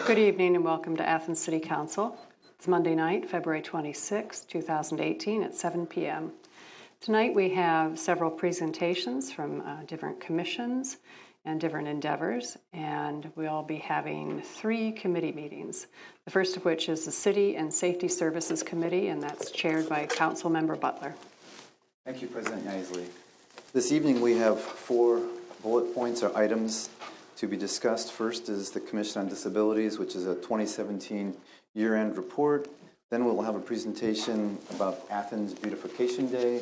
Good evening and welcome to Athens City Council. It's Monday night, February 26, 2018 at 7 p.m. Tonight we have several presentations from different commissions and different endeavors, and we'll be having 3 committee meetings. The first of which is the City and Safety Services Committee, and that's chaired by Council Member Butler. Thank you, President Isley. This evening we have 4 bullet points or items to be discussed. First is the Commission on Disabilities, which is a 2017 year-end report. Then we'll have a presentation about Athens Beautification Day,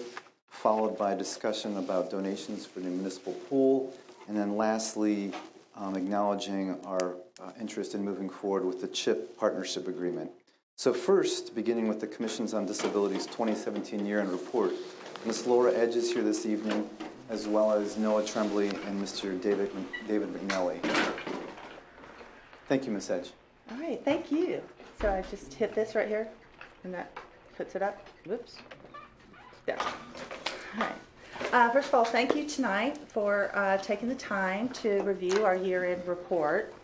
followed by a discussion about donations for the municipal pool, and then lastly, acknowledging our interest in moving forward with the CHIP partnership agreement. So first, beginning with the Commissions on Disabilities 2017 year-end report, Ms. Laura Edge is here this evening, as well as Noah Tremblay and Mr. David McNally. Thank you, Ms. Edge. All right, thank you. So I just hit this right here, and that puts it up. Whoops. There. All right. First of all, thank you tonight for taking the time to review our year-end report.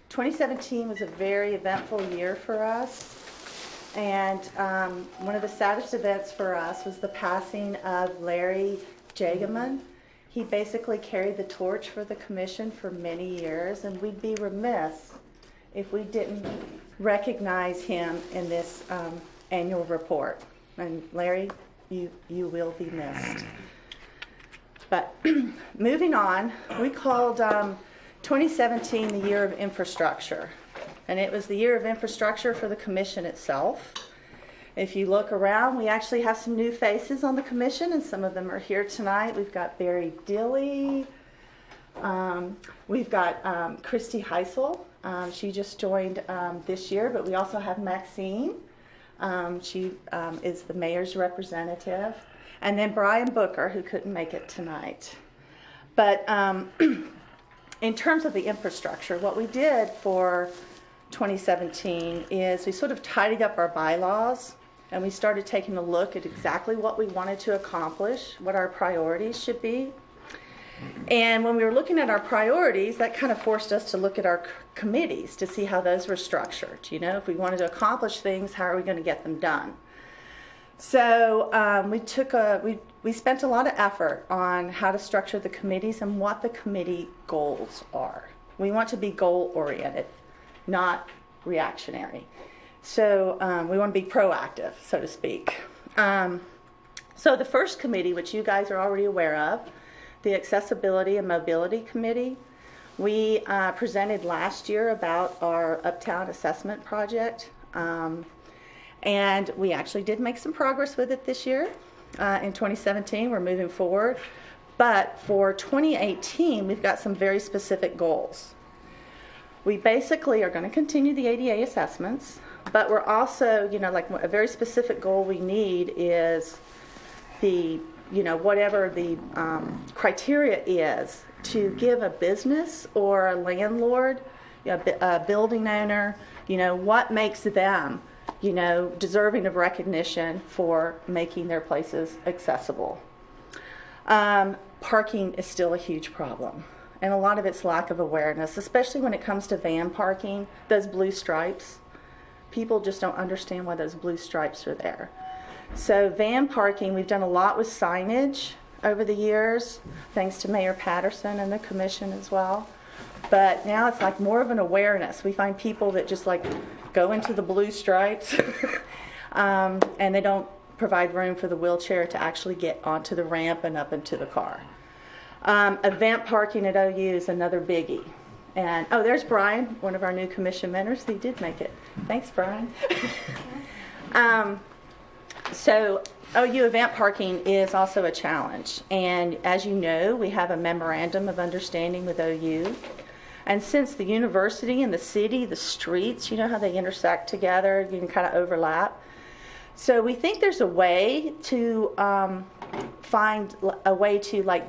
2017 was a very eventful year for us. And one of the saddest events for us was the passing of Larry Jagaman. He basically carried the torch for the commission for many years, and we'd be remiss if we didn't recognize him in this annual report. And Larry, you will be missed. But moving on, we called 2017 the year of infrastructure. And it was the year of infrastructure for the commission itself. If you look around, we actually have some new faces on the commission, and some of them are here tonight. We've got Barry Dilley. We've got Christy Heisel. She just joined this year, but we also have Maxine. She is the mayor's representative. And then Brian Booker, who couldn't make it tonight. But in terms of the infrastructure, what we did for 2017 is we sort of tidied up our bylaws, and we started taking a look at exactly what we wanted to accomplish, what our priorities should be. And when we were looking at our priorities, that kind of forced us to look at our committees to see how those were structured. You know, if we wanted to accomplish things, how are we going to get them done? So we spent a lot of effort on how to structure the committees and what the committee goals are. We want to be goal-oriented, not reactionary. So we want to be proactive, so to speak. So the first committee, which you guys are already aware of, the Accessibility and Mobility Committee, we presented last year about our Uptown Assessment Project. And we actually did make some progress with it this year. In 2017, we're moving forward. But for 2018, we've got some very specific goals. We basically are going to continue the ADA assessments, but we're also, like a very specific goal we need is the, whatever the criteria is to give a business or a landlord, a building owner, what makes them deserving of recognition for making their places accessible. Parking is still a huge problem, and a lot of it's lack of awareness, especially when it comes to van parking, those blue stripes. People just don't understand why those blue stripes are there. So van parking, we've done a lot with signage over the years, thanks to Mayor Patterson and the commission as well. But now it's like more of an awareness. We find people that just like go into the blue stripes and they don't provide room for the wheelchair to actually get onto the ramp and up into the car. Event parking at OU is another biggie. And there's Brian, one of our new commission members. He did make it. Thanks, Brian. So OU event parking is also a challenge. And as you know, we have a memorandum of understanding with OU. And since the university and the city, the streets, how they intersect together, you can kind of overlap. So we think there's a way to find a way to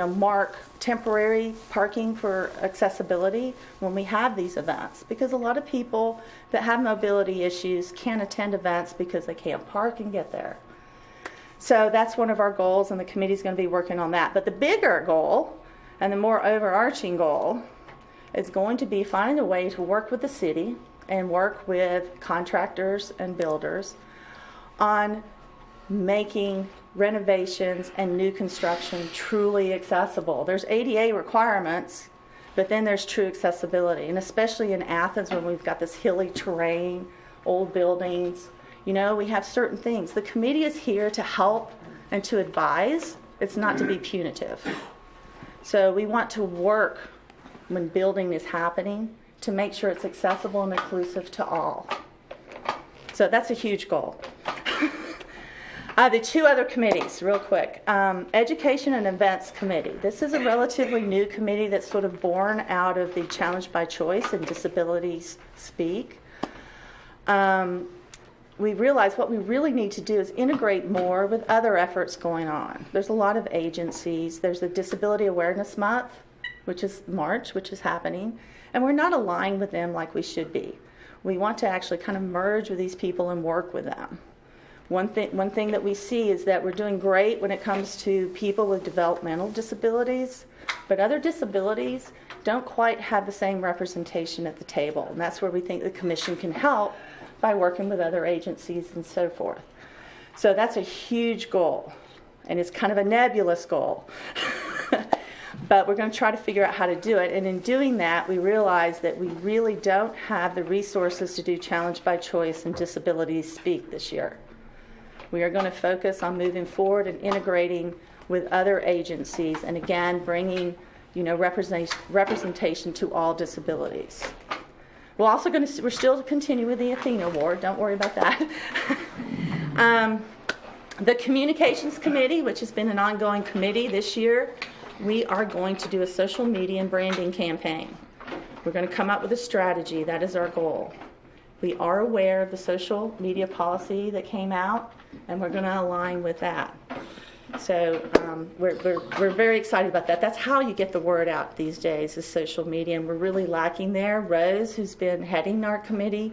mark temporary parking for accessibility when we have these events. Because a lot of people that have mobility issues can't attend events because they can't park and get there. So that's one of our goals, and the committee's going to be working on that. But the bigger goal, and the more overarching goal, is going to be finding a way to work with the city and work with contractors and builders on making renovations and new construction truly accessible. There's ADA requirements, but then there's true accessibility. And especially in Athens, when we've got this hilly terrain, old buildings, you know, we have certain things. The committee is here to help and to advise. It's not to be punitive. So we want to work when building is happening to make sure it's accessible and inclusive to all. So that's a huge goal. The two other committees, real quick. Education and Events Committee. This is a relatively new committee that's sort of born out of the Challenge by Choice and Disabilities Speak. We realize what we really need to do is integrate more with other efforts going on. There's a lot of agencies. There's the Disability Awareness Month, which is March, which is happening, and we're not aligned with them like we should be. We want to actually kind of merge with these people and work with them. One thing that we see is that we're doing great when it comes to people with developmental disabilities, but other disabilities don't quite have the same representation at the table, and that's where we think the Commission can help by working with other agencies and so forth. So that's a huge goal, and it's kind of a nebulous goal. But we're going to try to figure out how to do it, and in doing that, we realize that we really don't have the resources to do Challenge by Choice and Disabilities Speak this year. We are going to focus on moving forward and integrating with other agencies, and again, bringing, you know, representation to all disabilities. We're still continue with the Athena Award. Don't worry about that. The Communications Committee, which has been an ongoing committee this year, we are going to do a social media and branding campaign. We're going to come up with a strategy. That is our goal. We are aware of the social media policy that came out, and we're going to align with that. So we're very excited about that. That's how you get the word out these days, is social media, and we're really lacking there. Rose, who's been heading our committee,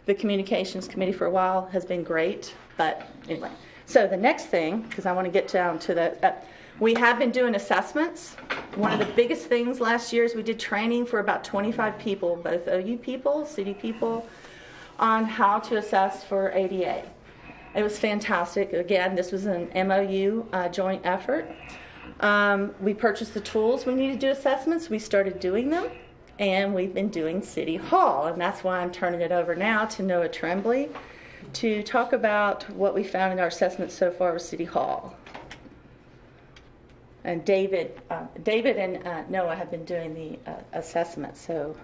the Communications Committee for a while, has been great. But anyway, so the next thing, because I want to get down to the, we have been doing assessments. One of the biggest things last year is we did training for about 25 people, both OU people, city people, on how to assess for ADA. It was fantastic. Again, this was an MOU joint effort. We purchased the tools we need to do assessments. We started doing them, and we've been doing City Hall, and that's why I'm turning it over now to Noah Tremblay to talk about what we found in our assessments so far with City Hall. And David and Noah have been doing the assessment. So,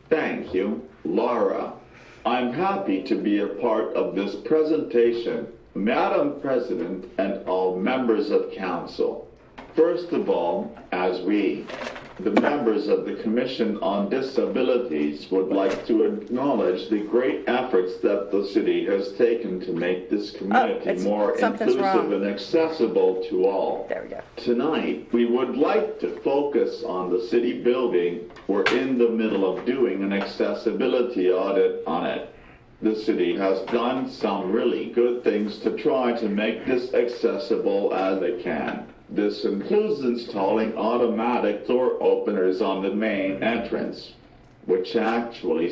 thank you, Laura. I'm happy to be a part of this presentation, Madam President and all members of Council. First of all, as we, the members of the Commission on Disabilities, would like to acknowledge the great efforts that the city has taken to make this community more inclusive and accessible to all. There we go. Tonight, we would like to focus on the city building. We're in the middle of doing an accessibility audit on it. The city has done some really good things to try to make this accessible as it can. This includes installing automatic door openers on the main entrance, which actually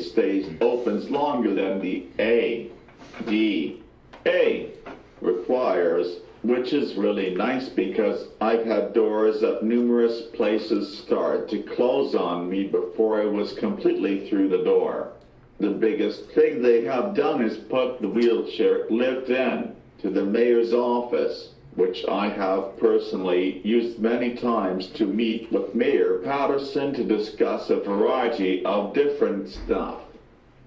opens longer than the ADA requires, which is really nice because I've had doors at numerous places start to close on me before I was completely through the door. The biggest thing they have done is put the wheelchair lift in to the mayor's office, which I have personally used many times to meet with Mayor Patterson to discuss a variety of different stuff.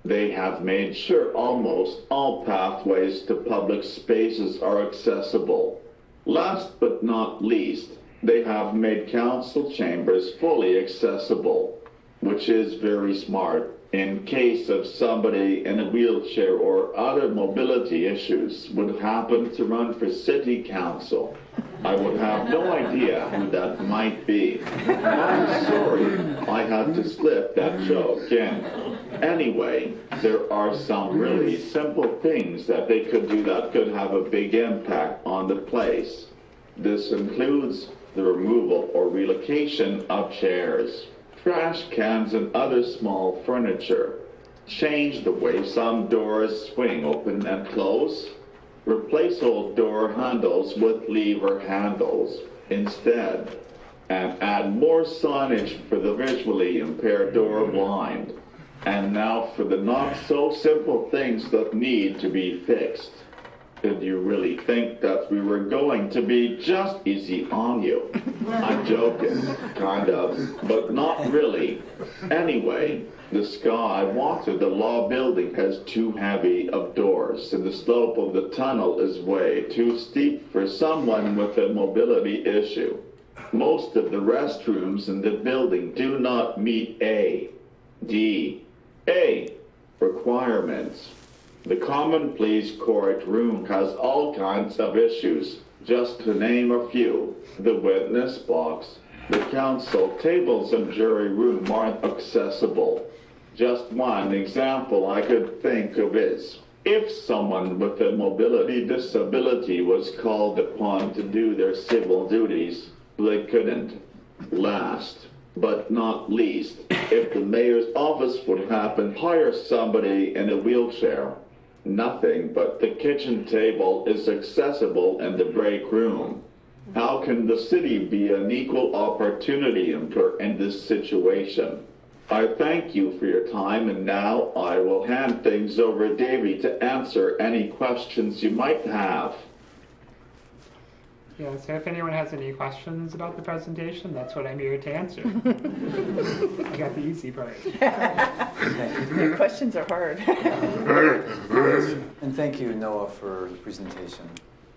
They have made sure almost all pathways to public spaces are accessible. Last but not least, they have made council chambers fully accessible, which is very smart. In case of somebody in a wheelchair or other mobility issues would happen to run for city council, I would have no idea who that might be. I'm sorry I had to slip that joke in. Anyway, there are some really simple things that they could do that could have a big impact on the place. This includes the removal or relocation of chairs, trash cans, and other small furniture. Change the way some doors swing open and close. Replace old door handles with lever handles instead. And add more signage for the visually impaired door blind. And now for the not so simple things that need to be fixed. Did you really think that we were going to be just easy on you? I'm joking, kind of, but not really. Anyway, the sky water the law building has too heavy of doors, and the slope of the tunnel is way too steep for someone with a mobility issue. Most of the restrooms in the building do not meet A requirements. The common pleas court room has all kinds of issues. Just to name a few, the witness box, the counsel tables and jury room aren't accessible. Just one example I could think of is, if someone with a mobility disability was called upon to do their civil duties, they couldn't. Last but not least, if the mayor's office would happen, hire somebody in a wheelchair. Nothing but the kitchen table is accessible in the break room. How can the city be an equal opportunity employer in this situation? I thank you for your time, and now I will hand things over to Davey to answer any questions you might have. Yeah, so if anyone has any questions about the presentation, that's what I'm here to answer. I got the easy part. Your questions are hard. And thank you, Noah, for the presentation.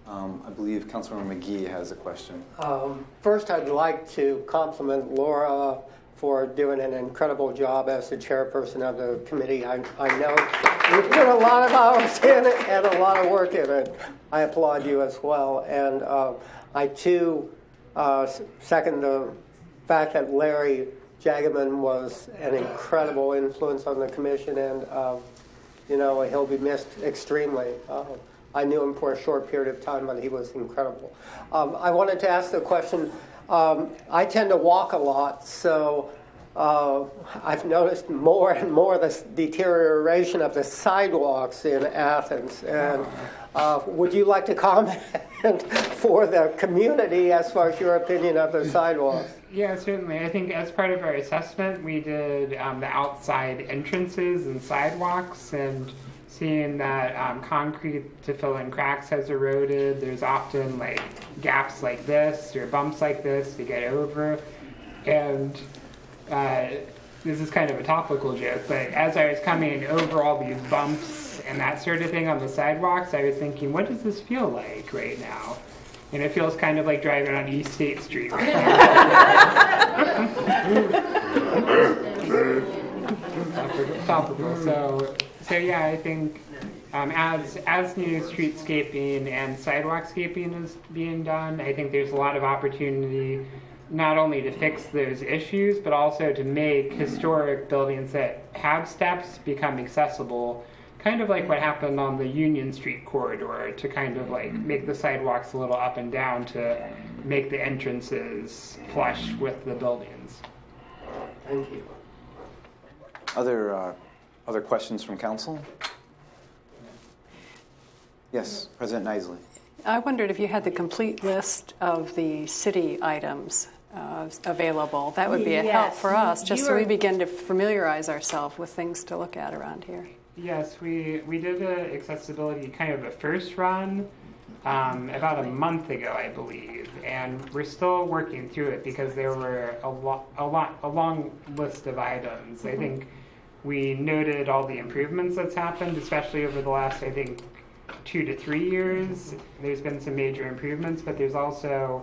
I believe Councilmember McGee has a question. First, I'd like to compliment Laura for doing an incredible job as the chairperson of the committee. I know you put a lot of hours in it and a lot of work in it. I applaud you as well. And I, too, second the fact that Larry Jagaman was an incredible influence on the commission, and, he'll be missed extremely. I knew him for a short period of time, but he was incredible. I wanted to ask the question, I tend to walk a lot, so I've noticed more and more this deterioration of the sidewalks in Athens. And would you like to comment for the community as far as your opinion of the sidewalks? Yeah, certainly. I think as part of our assessment, we did the outside entrances and sidewalks, and seeing that concrete to fill in cracks has eroded. There's often like gaps like this or bumps like this to get over. And this is kind of a topical joke, but as I was coming over all these bumps and that sort of thing on the sidewalks, I was thinking, what does this feel like right now? And it feels kind of like driving on East State Street right now. Topical. So yeah, I think as new streetscaping and sidewalkscaping is being done, I think there's a lot of opportunity not only to fix those issues, but also to make historic buildings that have steps become accessible, kind of like what happened on the Union Street corridor, to kind of like make the sidewalks a little up and down to make the entrances flush with the buildings. Thank you. Other questions from council? Yes, President Nisley. I wondered if you had the complete list of the city items available. That would be a help for us, just so we begin to familiarize ourselves with things to look at around here. Yes, we did an accessibility kind of a first run about a month ago, I believe, and we're still working through it because there were a long list of items. I think we noted all the improvements that's happened, especially over the last, I think, 2 to 3 years. There's been some major improvements, but there's also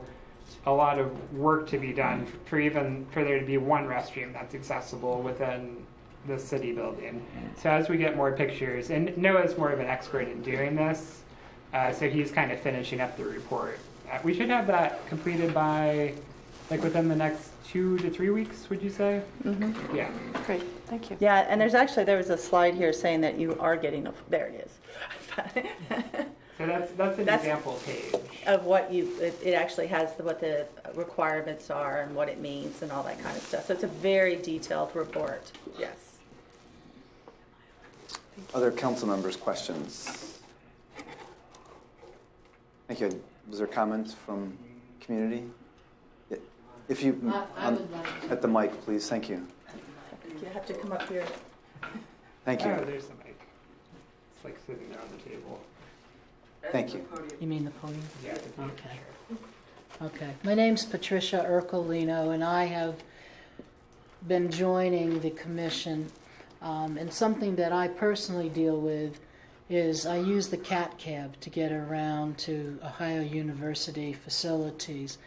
a lot of work to be done for there to be one restroom that's accessible within the city building. So as we get more pictures, and Noah's more of an expert in doing this, so he's kind of finishing up the report. We should have that completed by within the next 2 to 3 weeks, would you say? Mm-hmm. Yeah. Great, thank you. Yeah, and there was a slide here saying that you are getting there it is. So that's an example page. of what it actually has what the requirements are and what it means and all that kind of stuff. So it's a very detailed report. Yes. Other council members' questions? Thank you. Was there comments from community? Yeah. If you, I would like to. at the mic, please. Thank you. You have to come up here. Thank you. Oh, there's the mic. It's like sitting there on the table. Thank you. You mean the podium? Yeah. Okay. Okay. My name's Patricia Ercolino, and I have been joining the commission. And something that I personally deal with is I use the cat cab to get around to Ohio University facilities.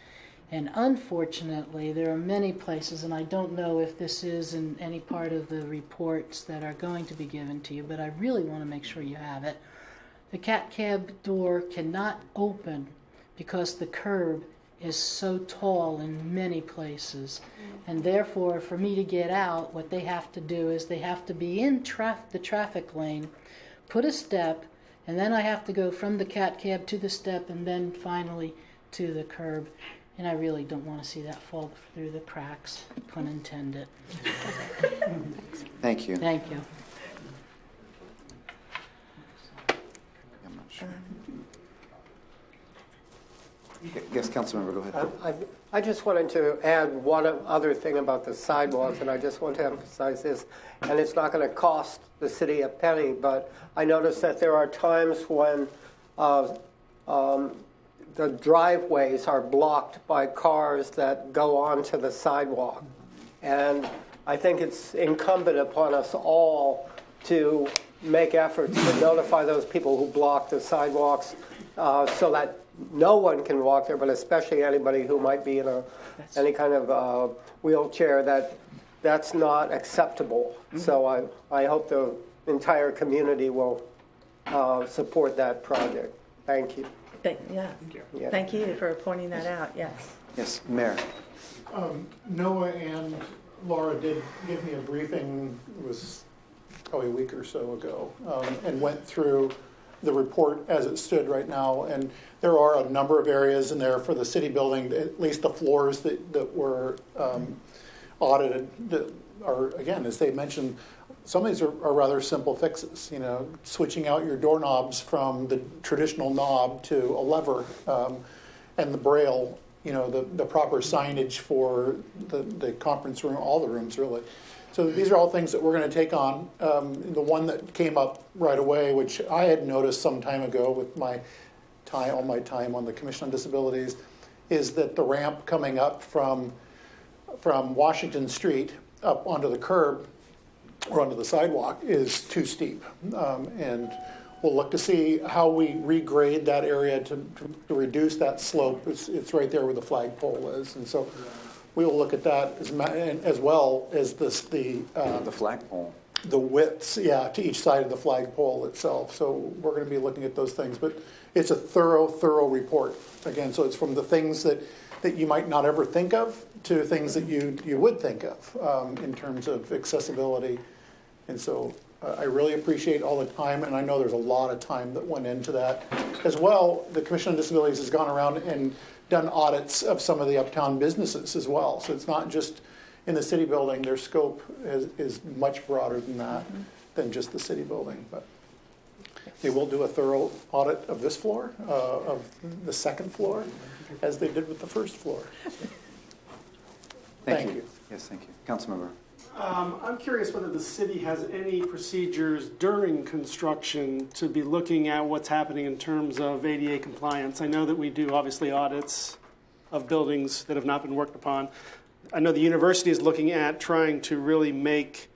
And unfortunately, there are many places, and I don't know if this is in any part of the reports that are going to be given to you, but I really want to make sure you have it. The cat cab door cannot open because the curb is so tall in many places. And therefore, for me to get out, what they have to do is they have to be in the traffic lane, put a step, and then I have to go from the cat cab to the step and then finally to the curb. And I really don't want to see that fall through the cracks, pun intended. Thank you. Thank you. I'm not sure. Yes, Councilmember, go ahead. I just wanted to add one other thing about the sidewalks, and I just want to emphasize this, and it's not going to cost the city a penny, but I noticed that there are times when the driveways are blocked by cars that go onto the sidewalk. And I think it's incumbent upon us all to make efforts to notify those people who block the sidewalks so that no one can walk there, but especially anybody who might be in any kind of wheelchair, that's not acceptable. Mm-hmm. So I hope the entire community will support that project. Thank you. Thank you. Thank you for pointing that out. Yes. Yes, Mayor. Noah and Laura did give me a briefing, it was probably a week or so ago, and went through the report as it stood right now. And there are a number of areas in there for the city building, at least the floors that were audited, that are, again, as they mentioned, some of these are rather simple fixes, switching out your doorknobs from the traditional knob to a lever, and the braille, the proper signage for the conference room, all the rooms really. So these are all things that we're going to take on. The one that came up right away, which I had noticed some time ago with all my time on the Commission on Disabilities, is that the ramp coming up from Washington Street up onto the curb or onto the sidewalk is too steep. And we'll look to see how we regrade that area to reduce that slope. It's right there where the flagpole is. And so we will look at that as well as the flagpole. The widths, to each side of the flagpole itself. So we're going to be looking at those things. But it's a thorough report. Again, so it's from the things that you might not ever think of to things that you would think of in terms of accessibility. And so I really appreciate all the time, and I know there's a lot of time that went into that. As well, the Commission on Disabilities has gone around and done audits of some of the uptown businesses as well. So it's not just in the city building. Their scope is much broader than that, than just the city building. But they will do a thorough audit of this floor, of the second floor, as they did with the first floor. Thank you. Yes, thank you. Councilmember. I'm curious whether the city has any procedures during construction to be looking at what's happening in terms of ADA compliance. I know that we do obviously audits of buildings that have not been worked upon. I know the university is looking at trying to really make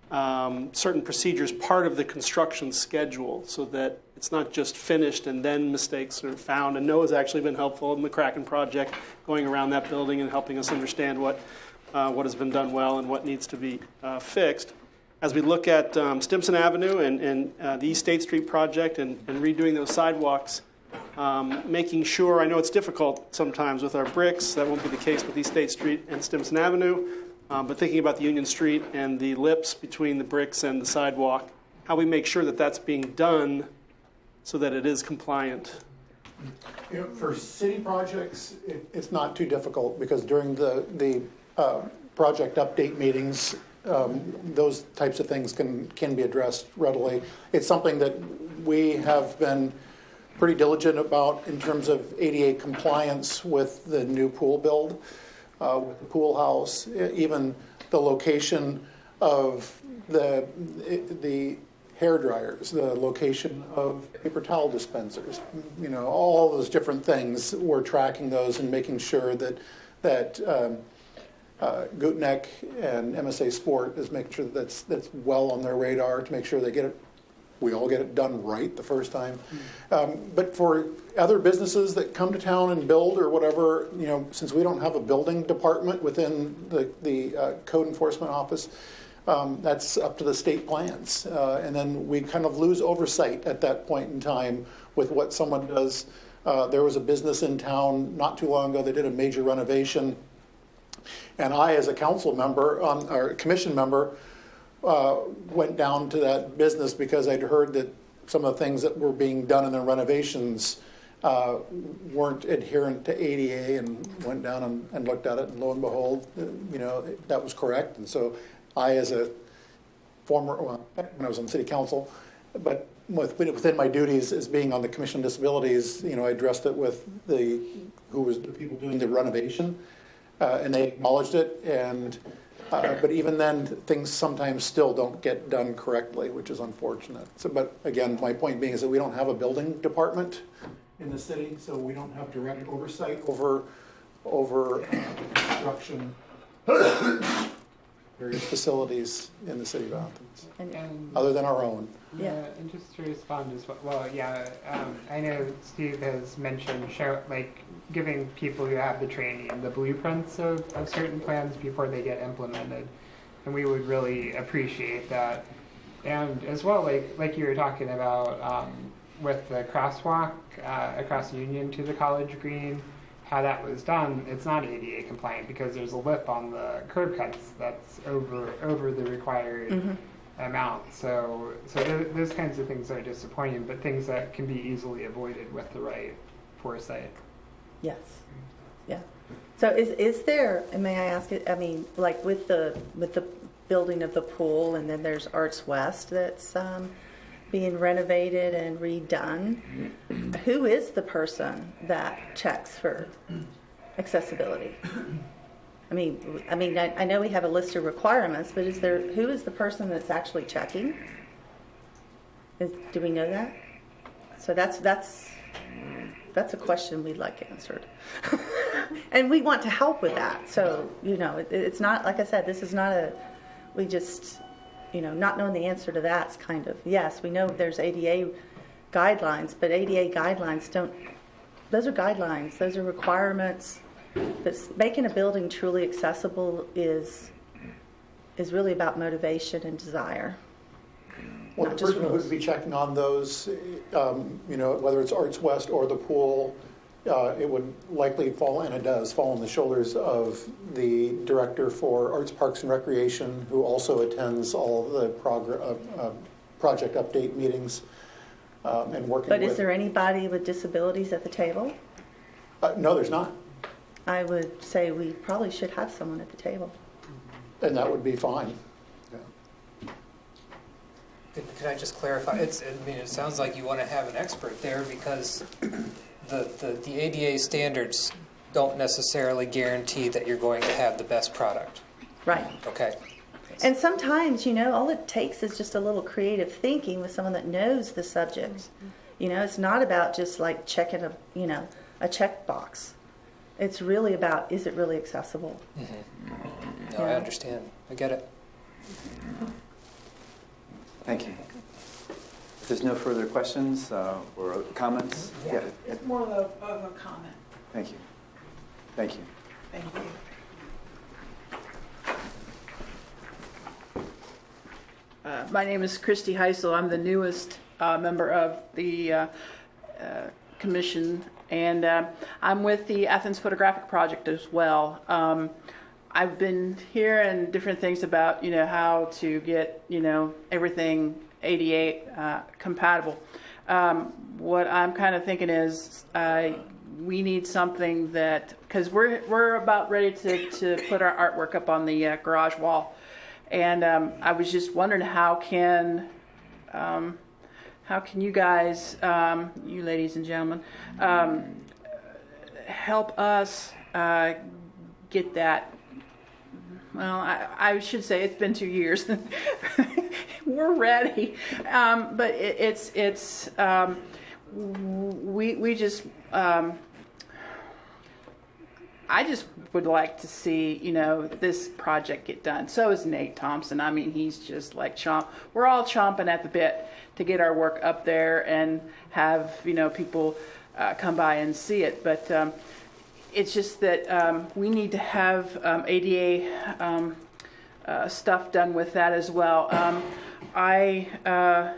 certain procedures part of the construction schedule so that it's not just finished and then mistakes are found. And Noah's actually been helpful in the Kraken project, going around that building and helping us understand what has been done well and what needs to be fixed. As we look at Stimson Avenue and the East State Street project and redoing those sidewalks, making sure, I know it's difficult sometimes with our bricks, that won't be the case with East State Street and Stimson Avenue, but thinking about the Union Street and the lips between the bricks and the sidewalk, how we make sure that that's being done so that it is compliant? You know, for city projects, it's not too difficult because during the project update meetings, those types of things can be addressed readily. It's something that we have been pretty diligent about in terms of ADA compliance with the new pool build, with the pool house, even the location of the hair dryers, the location of paper towel dispensers, you know, all those different things. We're tracking those and making sure that Gootneck and MSA Sport is making sure that's well on their radar to make sure we all get it done right the first time. But for other businesses that come to town and build or whatever, you know, since we don't have a building department within the code enforcement office, that's up to the state plans. And then we kind of lose oversight at that point in time with what someone does. There was a business in town not too long ago that did a major renovation. And I, as a council member, or commission member, went down to that business because I'd heard that some of the things that were being done in the renovations weren't adherent to ADA, and went down and looked at it, and lo and behold, you know, that was correct. And so I, as a former, when I was on city council, but within my duties as being on the Commission on Disabilities, you know, I addressed it with who was the people doing the renovation, and they acknowledged it. And but even then, things sometimes still don't get done correctly, which is unfortunate. So, but again, my point being is that we don't have a building department in the city, so we don't have direct oversight over construction various facilities in the city of Athens, other than our own. Yeah, and just to respond as well, I know Steve has mentioned giving people who have the training the blueprints of certain plans before they get implemented, and we would really appreciate that. And as well, like you were talking about with the crosswalk across Union to the College Green, how that was done, it's not ADA compliant because there's a lip on the curb cuts that's over the required amount. So those kinds of things are disappointing, but things that can be easily avoided with the right foresight. Yes. Yeah. So is there, and may I ask it, I mean, like with the building of the pool, and then there's Arts West that's being renovated and redone. Who is the person that checks for accessibility? I mean, I know we have a list of requirements, but who is the person that's actually checking? Do we know that? So that's a question we'd like answered. And we want to help with that. So, you know, it's not, like I said, this is not we just, you know, not knowing the answer to that's kind of, yes, we know there's ADA guidelines, but ADA guidelines those are guidelines, those are requirements. That's making a building truly accessible is really about motivation and desire. Well, the person who would be checking on those, you know, whether it's Arts West or the pool, it would likely fall, and it does fall on the shoulders of the director for Arts, Parks, and Recreation, who also attends all the project update meetings and working with. But is there anybody with disabilities at the table? No, there's not. I would say we probably should have someone at the table. And that would be fine. Can I just clarify? It sounds like you want to have an expert there because the ADA standards don't necessarily guarantee that you're going to have the best product. Right. Okay. And sometimes, you know, all it takes is just a little creative thinking with someone that knows the subject. You know, it's not about just like checking a checkbox. It's really about, is it really accessible? Mm-hmm. No, I understand. I get it. Thank you. If there's no further questions or comments? Yeah, it's more of a comment. Thank you. Thank you. Thank you. My name is Christy Heisel. I'm the newest member of the commission, and I'm with the Athens Photographic Project as well. I've been hearing different things about, how to get, everything ADA compatible. what I'm kind of thinking is we need something that, because we're about ready to put our artwork up on the garage wall, and I was just wondering how can you guys, you ladies and gentlemen, help us get that. Well, I should say it's been 2 years. We're ready, but we just. I just would like to see, this project get done. So is Nate Thompson. I mean, he's just like we're all chomping at the bit to get our work up there and have, people come by and see it. But it's just that we need to have ADA stuff done with that as well. I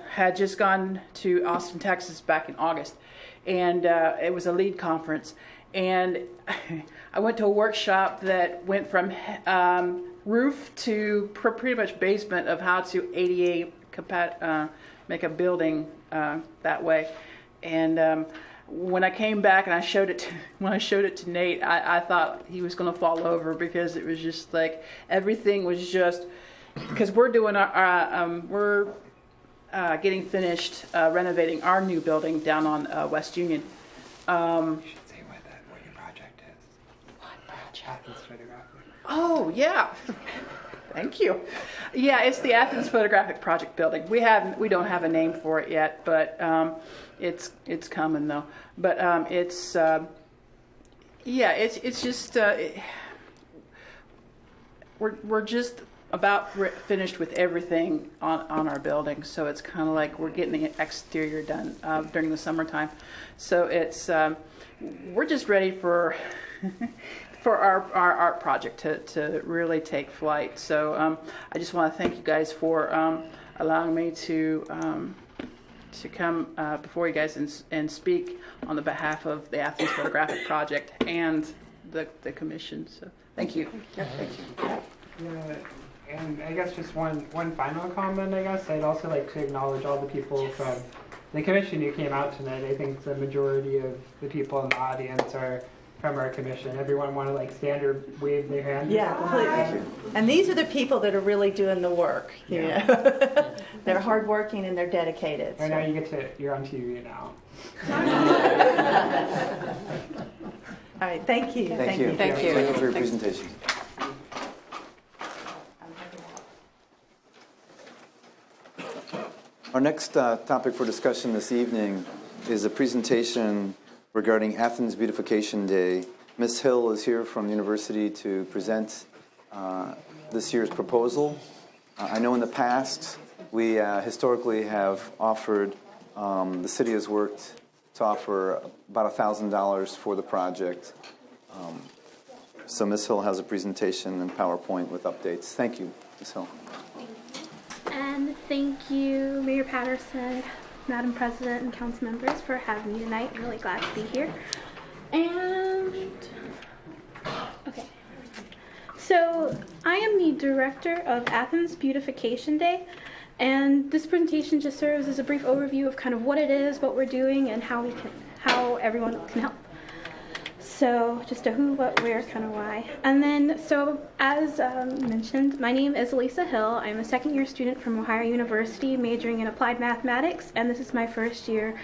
had just gone to Austin, Texas back in August, and it was a LEAD conference. And I went to a workshop that went from roof to pretty much basement of how to ADA make a building that way. And when I came back and I showed it to Nate, I thought he was going to fall over, because it was just like everything was just, because we're doing we're getting finished renovating our new building down on West Union. Athens Photographic. Oh, yeah. Thank you. Yeah, it's the Athens Photographic Project building. We don't have a name for it yet, but it's coming though. But it's just we're just about finished with everything on our building, so it's kind of like we're getting the exterior done during the summertime. So it's we're just ready for for our art project to really take flight. So I just want to thank you guys for allowing me to come before you guys and speak on the behalf of the Athens Photographic Project and the commission. So thank you. Yeah, thank you. Yeah, and I guess just one final comment, I guess. I'd also like to acknowledge all the people from the commission who came out tonight. I think the majority of the people in the audience are from our commission. Everyone want to stand or wave their hand? Yeah, please. And these are the people that are really doing the work. Yeah. They're hardworking and they're dedicated. And now you're on TV now. All right, thank you. Thank you. Thank you. Thank you for your presentation. Our next topic for discussion this evening is a presentation regarding Athens Beautification Day. Ms. Hill is here from the university to present this year's proposal. I know in the past we historically have offered, the city has worked to offer about $1,000 for the project. So Ms. Hill has a presentation and PowerPoint with updates. Thank you, Ms. Hill. And thank you, Mayor Patterson, Madam President, and council members for having me tonight. I'm really glad to be here. And, okay. So, I am the director of Athens Beautification Day, and this presentation just serves as a brief overview of kind of what it is, what we're doing, and how everyone can help. So just a who, what, where, kind of why. And then, so as mentioned, my name is Elisa Hill. I'm a second-year student from Ohio University, majoring in applied mathematics, and this is my first year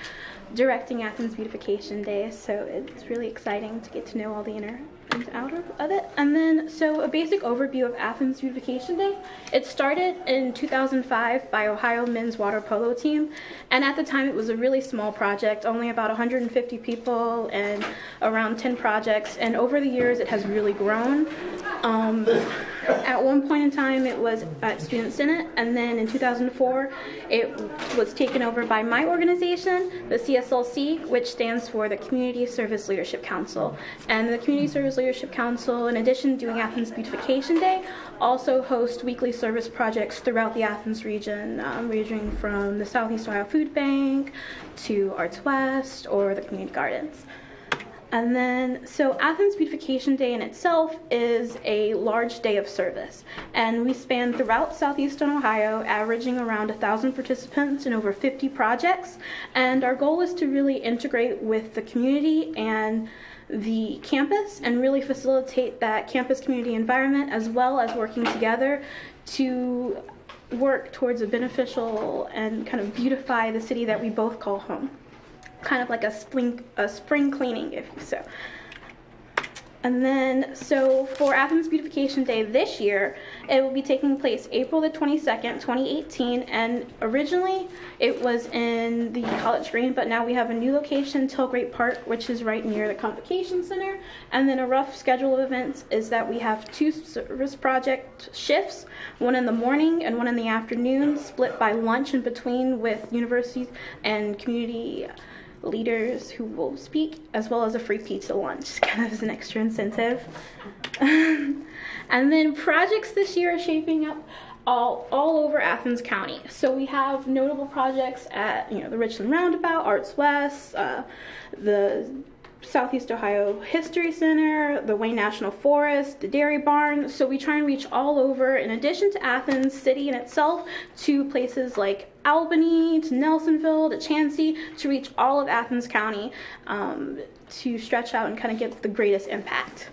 directing Athens Beautification Day. So it's really exciting to get to know all the inner and outer of it. And then, so a basic overview of Athens Beautification Day. It started in 2005 by Ohio men's water polo team, and at the time it was a really small project, only about 150 people and around 10 projects, and over the years it has really grown. At one point in time it was at Student Senate, and then in 2004 it was taken over by my organization, the CSLC, which stands for the Community Service Leadership Council. And the Community Service Leadership Council, in addition to doing Athens Beautification Day, also hosts weekly service projects throughout the Athens region, ranging from the Southeast Ohio Food Bank to Arts West or the community gardens. And then, so Athens Beautification Day in itself is a large day of service. And we span throughout southeastern Ohio, averaging around 1,000 participants in over 50 projects. And our goal is to really integrate with the community and the campus and really facilitate that campus community environment, as well as working together to work towards a beneficial and kind of beautify the city that we both call home. Kind of like a spring cleaning, if so. And then, so for Athens Beautification Day this year, it will be taking place April the 22nd, 2018, and originally it was in the College Green, but now we have a new location, Tilgate Park, which is right near the Convocation Center. And then a rough schedule of events is that we have 2 service project shifts, one in the morning and one in the afternoon, split by lunch in between with universities and community leaders who will speak, as well as a free pizza lunch, kind of as an extra incentive. And then projects this year are shaping up all over Athens County. So we have notable projects at the Richland Roundabout, Arts West, the Southeast Ohio History Center, the Wayne National Forest, the Dairy Barn. So we try and reach all over, in addition to Athens City in itself, to places like Albany, to Nelsonville, to Chansey, to reach all of Athens County, to stretch out and kind of get the greatest impact.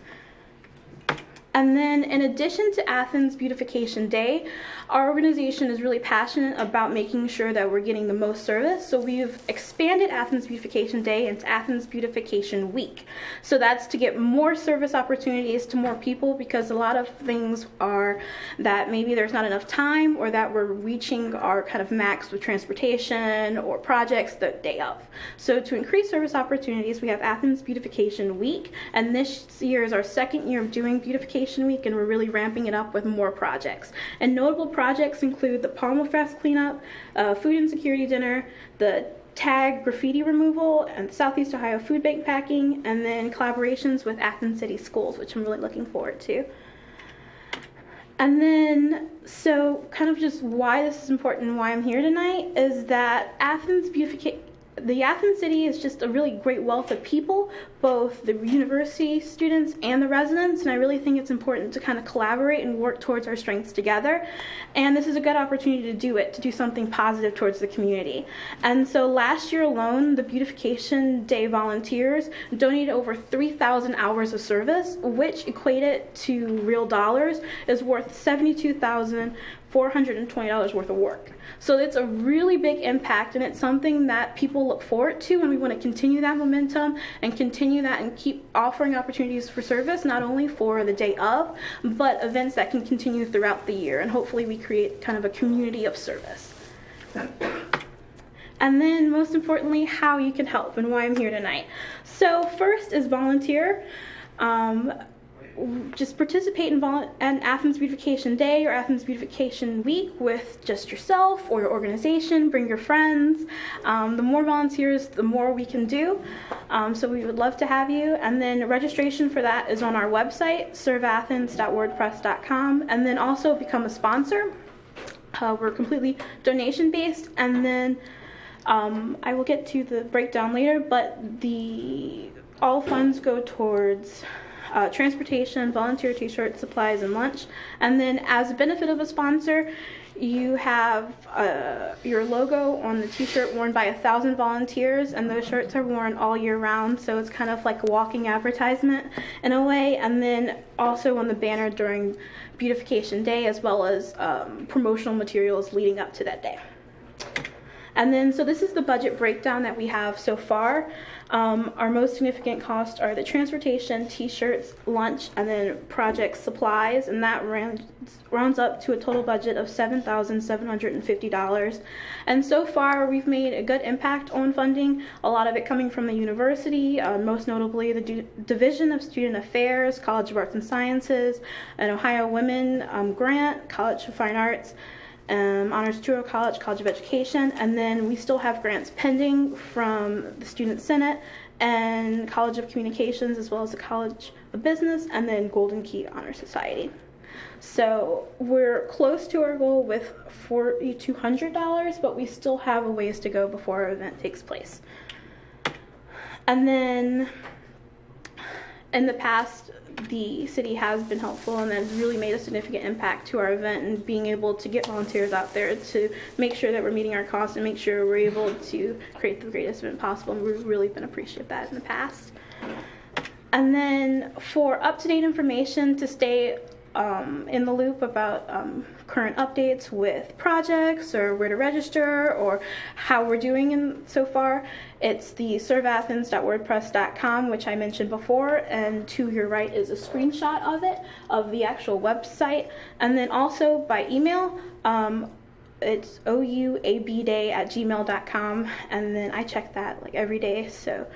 And then in addition to Athens Beautification Day, our organization is really passionate about making sure that we're getting the most service. So we've expanded Athens Beautification Day into Athens Beautification Week. So that's to get more service opportunities to more people, because a lot of things are that maybe there's not enough time, or that we're reaching our kind of max with transportation or projects the day of. So to increase service opportunities, we have Athens Beautification Week, and this year is our 2nd year of doing Beautification Week, and we're really ramping it up with more projects. And notable projects include the Palma Fest cleanup, food insecurity dinner, the tag graffiti removal, and Southeast Ohio food bank packing, and then collaborations with Athens City Schools, which I'm really looking forward to. And then, so kind of just why this is important and why I'm here tonight is that the Athens City is just a really great wealth of people, both the university students and the residents, and I really think it's important to kind of collaborate and work towards our strengths together. And this is a good opportunity to do something positive towards the community. And so last year alone, the Beautification Day volunteers donated over 3,000 hours of service, which equated to real dollars is worth $72,420 worth of work. So it's a really big impact, and it's something that people look forward to, and we want to continue that momentum and continue that and keep offering opportunities for service, not only for the day of, but events that can continue throughout the year, and hopefully we create kind of a community of service. And then most importantly, how you can help and why I'm here tonight. So first is volunteer. Just participate in Athens Beautification Day or Athens Beautification Week with just yourself or your organization. Bring your friends. The more volunteers, the more we can do. So we would love to have you. And then registration for that is on our website, serveathens.wordpress.com. And then also become a sponsor. We're completely donation-based. And then I will get to the breakdown later, but all funds go towards transportation, volunteer t-shirts, supplies, and lunch. And then as a benefit of a sponsor, you have your logo on the t-shirt worn by 1,000 volunteers, and those shirts are worn all year round, so it's kind of like a walking advertisement in a way. And then also on the banner during Beautification Day, as well as promotional materials leading up to that day. And then, so this is the budget breakdown that we have so far. Our most significant costs are the transportation, t-shirts, lunch, and then project supplies, and that rounds up to a total budget of $7,750. And so far, we've made a good impact on funding, a lot of it coming from the university, most notably the Division of Student Affairs, College of Arts and Sciences, an Ohio Women grant, College of Fine Arts, Honors Touro College, College of Education, and then we still have grants pending from the Student Senate and College of Communications, as well as the College of Business, and then Golden Key Honor Society. So we're close to our goal with $4,200, but we still have a ways to go before our event takes place. And then in the past, the city has been helpful and has really made a significant impact to our event, and being able to get volunteers out there to make sure that we're meeting our costs and make sure we're able to create the greatest event possible. And we've really been appreciative of that in the past. And then for up-to-date information to stay in the loop about current updates with projects or where to register or how we're doing so far, it's the serveathens.wordpress.com, which I mentioned before, and to your right is a screenshot of it, of the actual website. And then also by email, it's ouabday@gmail.com, and then I check that like every day, so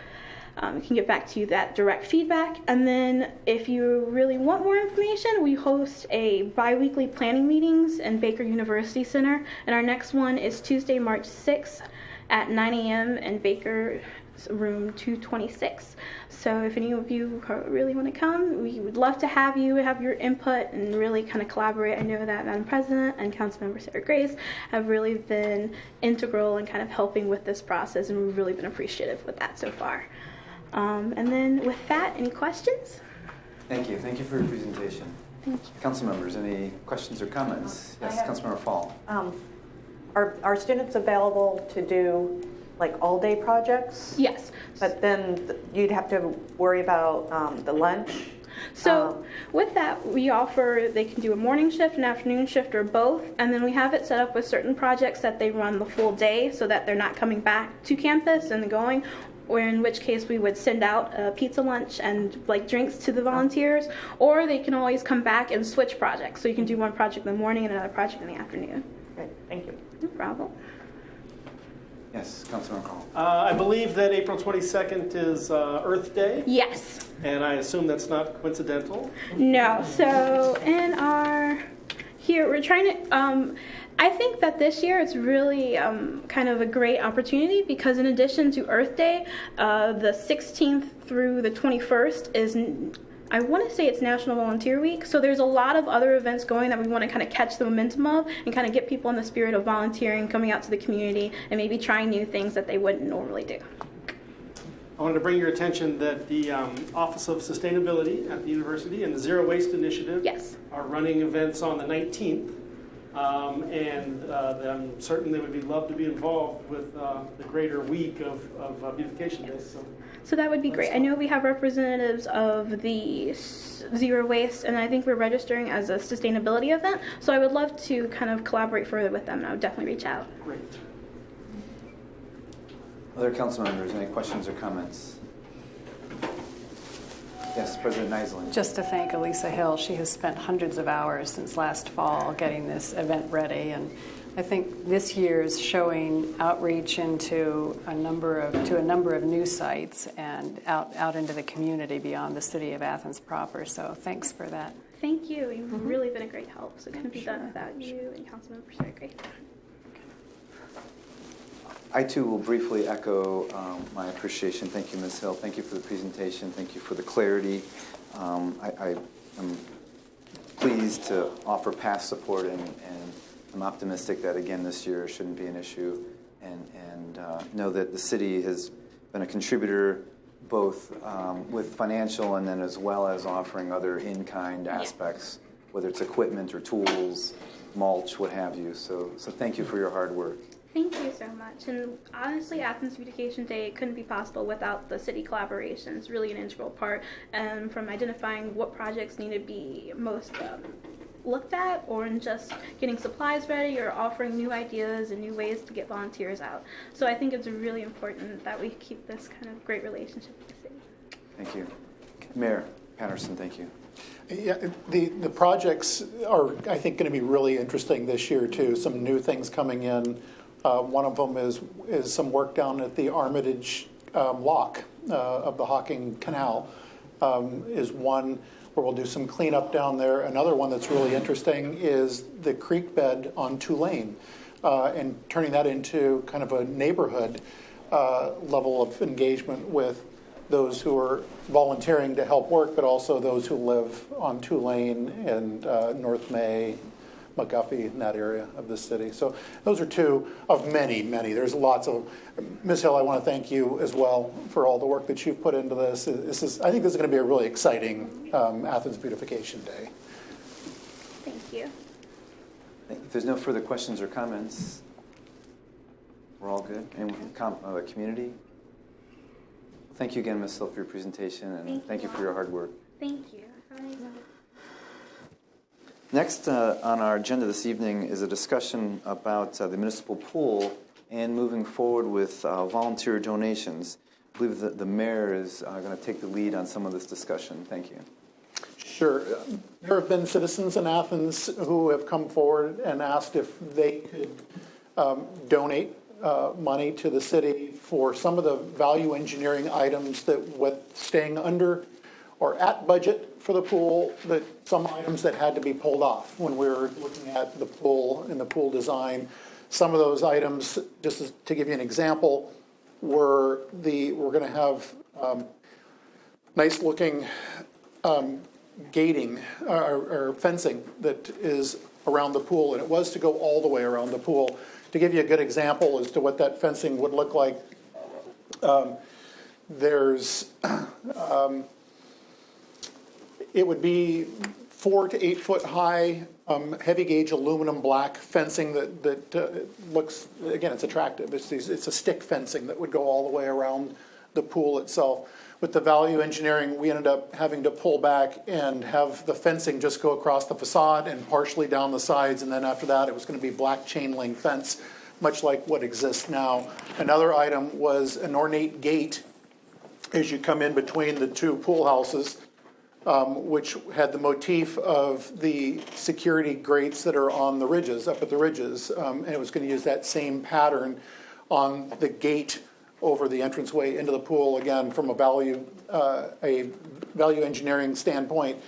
we can get back to you that direct feedback. And then if you really want more information, we host a bi-weekly planning meetings in Baker University Center, and our next one is Tuesday, March 6th at 9 a.m. in Baker room 226. So if any of you really want to come, we would love to have you, have your input, and really kind of collaborate. I know that Madam President and Councilmember Sarah Grace have really been integral in kind of helping with this process, and we've really been appreciative with that so far. And then with that, any questions? Thank you. Thank you for your presentation. Thank you. Council members, any questions or comments? Yes, Councilmember Fall. Are students available to do like all-day projects? Yes. But then you'd have to worry about the lunch? So with that, we offer, they can do a morning shift, an afternoon shift, or both, and then we have it set up with certain projects that they run the full day so that they're not coming back to campus and going, or in which case we would send out a pizza lunch and like drinks to the volunteers, or they can always come back and switch projects. So you can do one project in the morning and another project in the afternoon. Great, thank you. No problem. Yes, Councilmember Call. I believe that April 22nd is Earth Day. Yes. And I assume that's not coincidental. No. So in our, here we're trying to, I think that this year it's really kind of a great opportunity because in addition to Earth Day, the 16th through the 21st is, I want to say it's National Volunteer Week. So there's a lot of other events going that we want to kind of catch the momentum of and kind of get people in the spirit of volunteering, coming out to the community, and maybe trying new things that they wouldn't normally do. I wanted to bring your attention that the Office of Sustainability at the university and the Zero Waste Initiative are running events on the 19th. And I'm certain they would be love to be involved with the greater week of Beautification Day. So that would be great. I know we have representatives of the Zero Waste, and I think we're registering as a sustainability event. So I would love to kind of collaborate further with them, and I would definitely reach out. Great. Other council members, any questions or comments? Yes, President Nisley. Just to thank Elisa Hill. She has spent hundreds of hours since last fall getting this event ready, and I think this year's showing outreach into a number of new sites and out into the community beyond the city of Athens proper. So thanks for that. Thank you. You've really been a great help. So it couldn't be done without you and Councilmember Sarah Grace. I too will briefly echo my appreciation. Thank you, Ms. Hill. Thank you for the presentation. Thank you for the clarity. I am pleased to offer past support, and I'm optimistic that again this year shouldn't be an issue, and know that the city has been a contributor both with financial and then as well as offering other in-kind aspects, whether it's equipment or tools, mulch, what have you. So thank you for your hard work. Thank you so much. And honestly, Athens Beautification Day couldn't be possible without the city collaboration. It's really an integral part from identifying what projects need to be most looked at, or in just getting supplies ready, or offering new ideas and new ways to get volunteers out. So I think it's really important that we keep this kind of great relationship with the city. Thank you. Mayor Patterson, thank you. Yeah, the projects are, I think, going to be really interesting this year too. Some new things coming in. One of them is some work down at the Armitage lock of the Hocking Canal is one where we'll do some cleanup down there. Another one that's really interesting is the creek bed on Tulane and turning that into kind of a neighborhood level of engagement with those who are volunteering to help work, but also those who live on Tulane and North May, McGuffey in that area of the city. So those are two of many, many. There's lots of. Ms. Hill, I want to thank you as well for all the work that you've put into this. I think this is going to be a really exciting Athens Beautification Day. Thank you. If there's no further questions or comments, we're all good. Anyone from the community? Thank you again, Ms. Hill, for your presentation, and thank you for your hard work. Thank you. Next on our agenda this evening is a discussion about the municipal pool and moving forward with volunteer donations. I believe that the mayor is going to take the lead on some of this discussion. Thank you. Sure. There have been citizens in Athens who have come forward and asked if they could donate money to the city for some of the value engineering items that were staying under or at budget for the pool, that some items that had to be pulled off when we were looking at the pool and the pool design. Some of those items, just to give you an example, we're going to have nice looking gating or fencing that is around the pool, and it was to go all the way around the pool. To give you a good example as to what that fencing would look like, it would be 4 to 8 foot high, heavy gauge aluminum black fencing that looks, again, it's attractive. It's a stick fencing that would go all the way around the pool itself. With the value engineering, we ended up having to pull back and have the fencing just go across the facade and partially down the sides, and then after that it was going to be black chain link fence, much like what exists now. Another item was an ornate gate as you come in between the two pool houses, which had the motif of the security grates that are on the ridges, up at the ridges, and it was going to use that same pattern on the gate over the entranceway into the pool. Again, from a value engineering standpoint,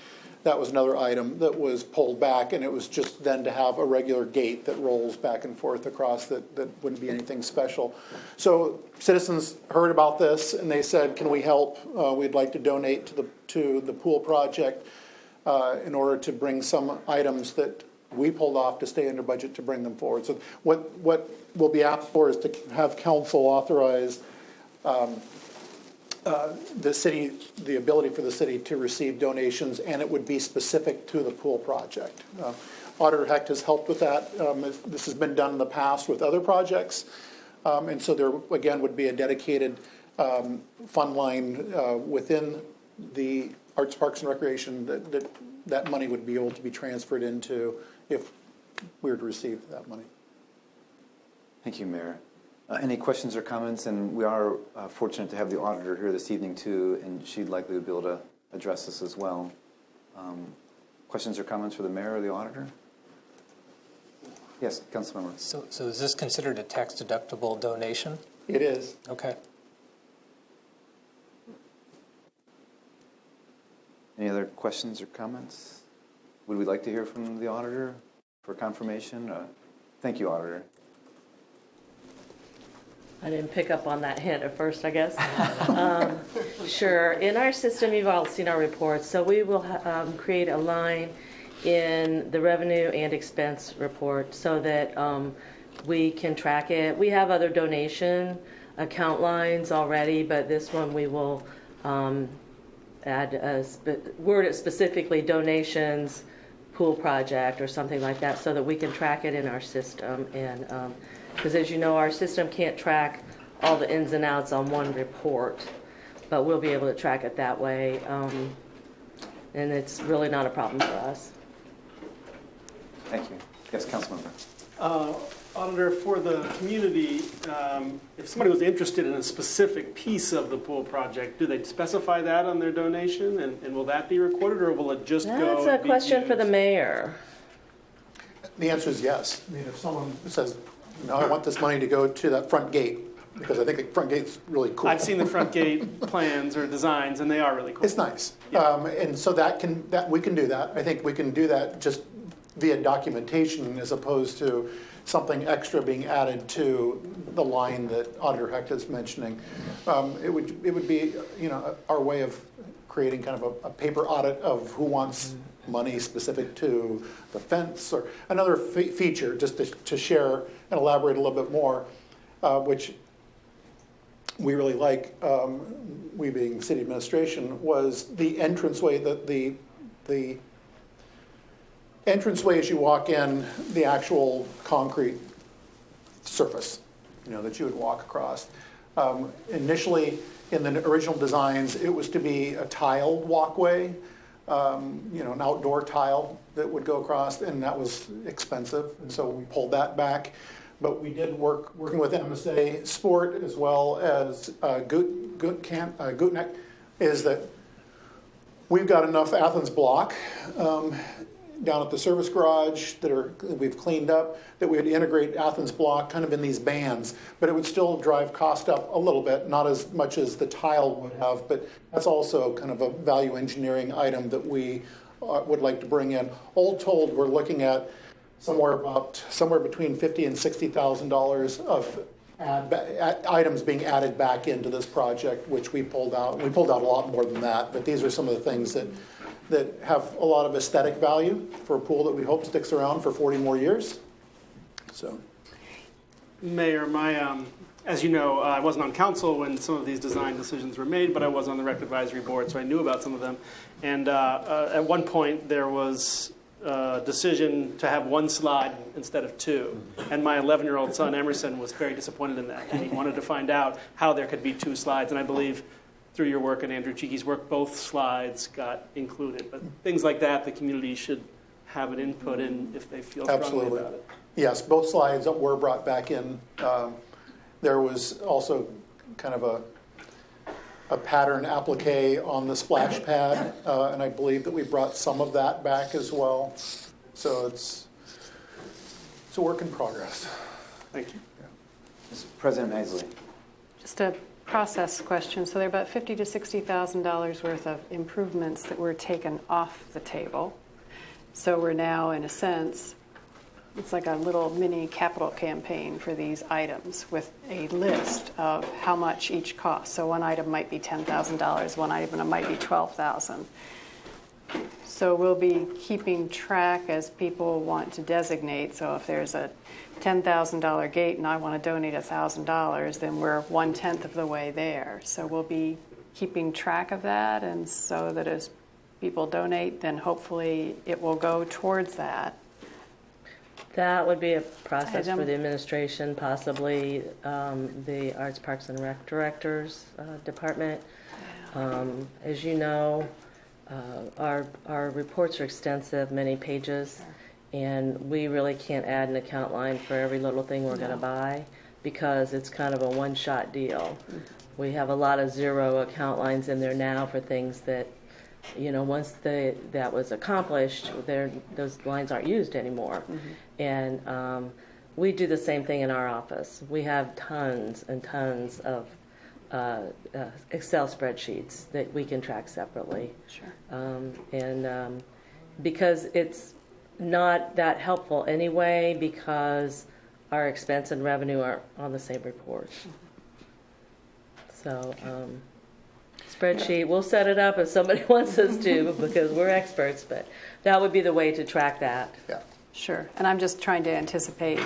that was another item that was pulled back, and it was just then to have a regular gate that rolls back and forth across that wouldn't be anything special. So citizens heard about this, and they said, can we help? We'd like to donate to the pool project in order to bring some items that we pulled off to stay under budget to bring them forward. So what will be asked for is to have council authorize the city, the ability for the city to receive donations, and it would be specific to the pool project. Auditor Hecht has helped with that. This has been done in the past with other projects, and so there again would be a dedicated fund line within the Arts, Parks, and Recreation that money would be able to be transferred into if we were to receive that money. Thank you, Mayor. Any questions or comments? And we are fortunate to have the auditor here this evening too, and she'd likely be able to address this as well. Questions or comments for the mayor or the auditor? Yes, Councilmember. So is this considered a tax-deductible donation? It is. Okay. Any other questions or comments? Would we like to hear from the auditor for confirmation? Thank you, auditor. I didn't pick up on that hint at first, I guess. Sure. In our system, you've all seen our reports, so we will create a line in the revenue and expense report so that we can track it. We have other donation account lines already, but this one we will add word it specifically donations, pool project, or something like that, so that we can track it in our system. And because as you know, our system can't track all the ins and outs on one report, but we'll be able to track it that way, and it's really not a problem for us. Thank you. Yes, Councilmember. Auditor, for the community, if somebody was interested in a specific piece of the pool project, do they specify that on their donation, and will that be recorded, or will it just go? That's a question for the mayor. The answer is yes. I mean, if someone says, no, I want this money to go to that front gate, because I think the front gate's really cool. I've seen the front gate plans or designs, and they are really cool. It's nice. Yeah. And so we can do that. I think we can do that just via documentation as opposed to something extra being added to the line that Auditor Hecht is mentioning. It would be, our way of creating kind of a paper audit of who wants money specific to the fence or another feature, just to share and elaborate a little bit more, which we really like, we being city administration, was the entranceway, the entranceway as you walk in, the actual concrete surface, that you would walk across. Initially, in the original designs, it was to be a tiled walkway, an outdoor tile that would go across, and that was expensive, and so we pulled that back. But we did working with MSA Sport as well as Gutneck, is that we've got enough Athens block down at the service garage that we've cleaned up, that we would integrate Athens block kind of in these bands, but it would still drive cost up a little bit, not as much as the tile would have, but that's also kind of a value engineering item that we would like to bring in. All told, we're looking at somewhere between $50,000 and $60,000 of items being added back into this project, which we pulled out. We pulled out a lot more than that, but these are some of the things that have a lot of aesthetic value for a pool that we hope sticks around for 40 more years. So, Mayor, as you know, I wasn't on council when some of these design decisions were made, but I was on the rec advisory board, so I knew about some of them. And at one point, there was a decision to have one slide instead of two. And my 11-year-old son, Emerson, was very disappointed in that. And he wanted to find out how there could be two slides. And I believe through your work and Andrew Cheeky's work, both slides got included. But things like that, the community should have an input in if they feel strongly about it. Yes, both slides were brought back in. There was also kind of a pattern applique on the splash pad, and I believe that we brought some of that back as well. So it's a work in progress. Thank you. Yeah. President Isley. Just a process question. So there are about $50,000 to $60,000 worth of improvements that were taken off the table. So we're now, in a sense, it's like a little mini capital campaign for these items with a list of how much each costs. So one item might be $10,000, one item might be $12,000. So we'll be keeping track as people want to designate. So if there's a $10,000 gate and I want to donate $1,000, then we're 1/10 of the way there. So we'll be keeping track of that, and so that as people donate, then hopefully it will go towards that. That would be a process for the administration, possibly the Arts, Parks, and Rec Directors Department. As you know, our reports are extensive, many pages, and we really can't add an account line for every little thing we're going to buy because it's kind of a one-shot deal. We have a lot of zero account lines in there now for things that, once that was accomplished, those lines aren't used anymore. And we do the same thing in our office. We have tons and tons of Excel spreadsheets that we can track separately. Sure. Because it's not that helpful anyway, because our expense and revenue are on the same report. So spreadsheet, we'll set it up if somebody wants us to, because we're experts, but that would be the way to track that. Yeah. Sure, and I'm just trying to anticipate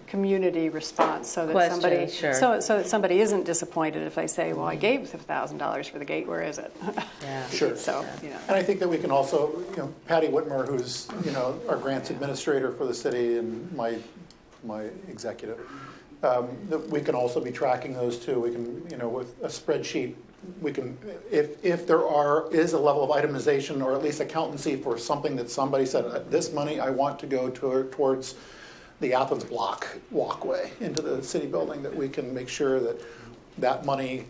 community response so that somebody isn't disappointed if they say, "Well, I gave $1,000 for the gate. Where is it?" Yeah. Sure. So, And I think that we can also, Patty Whitmer, who's our grants administrator for the city and my executive, that we can also be tracking those too. We can, with a spreadsheet. We can, if there is a level of itemization or at least accountancy for something that somebody said, this money I want to go towards the Athens block walkway into the city building, that we can make sure that money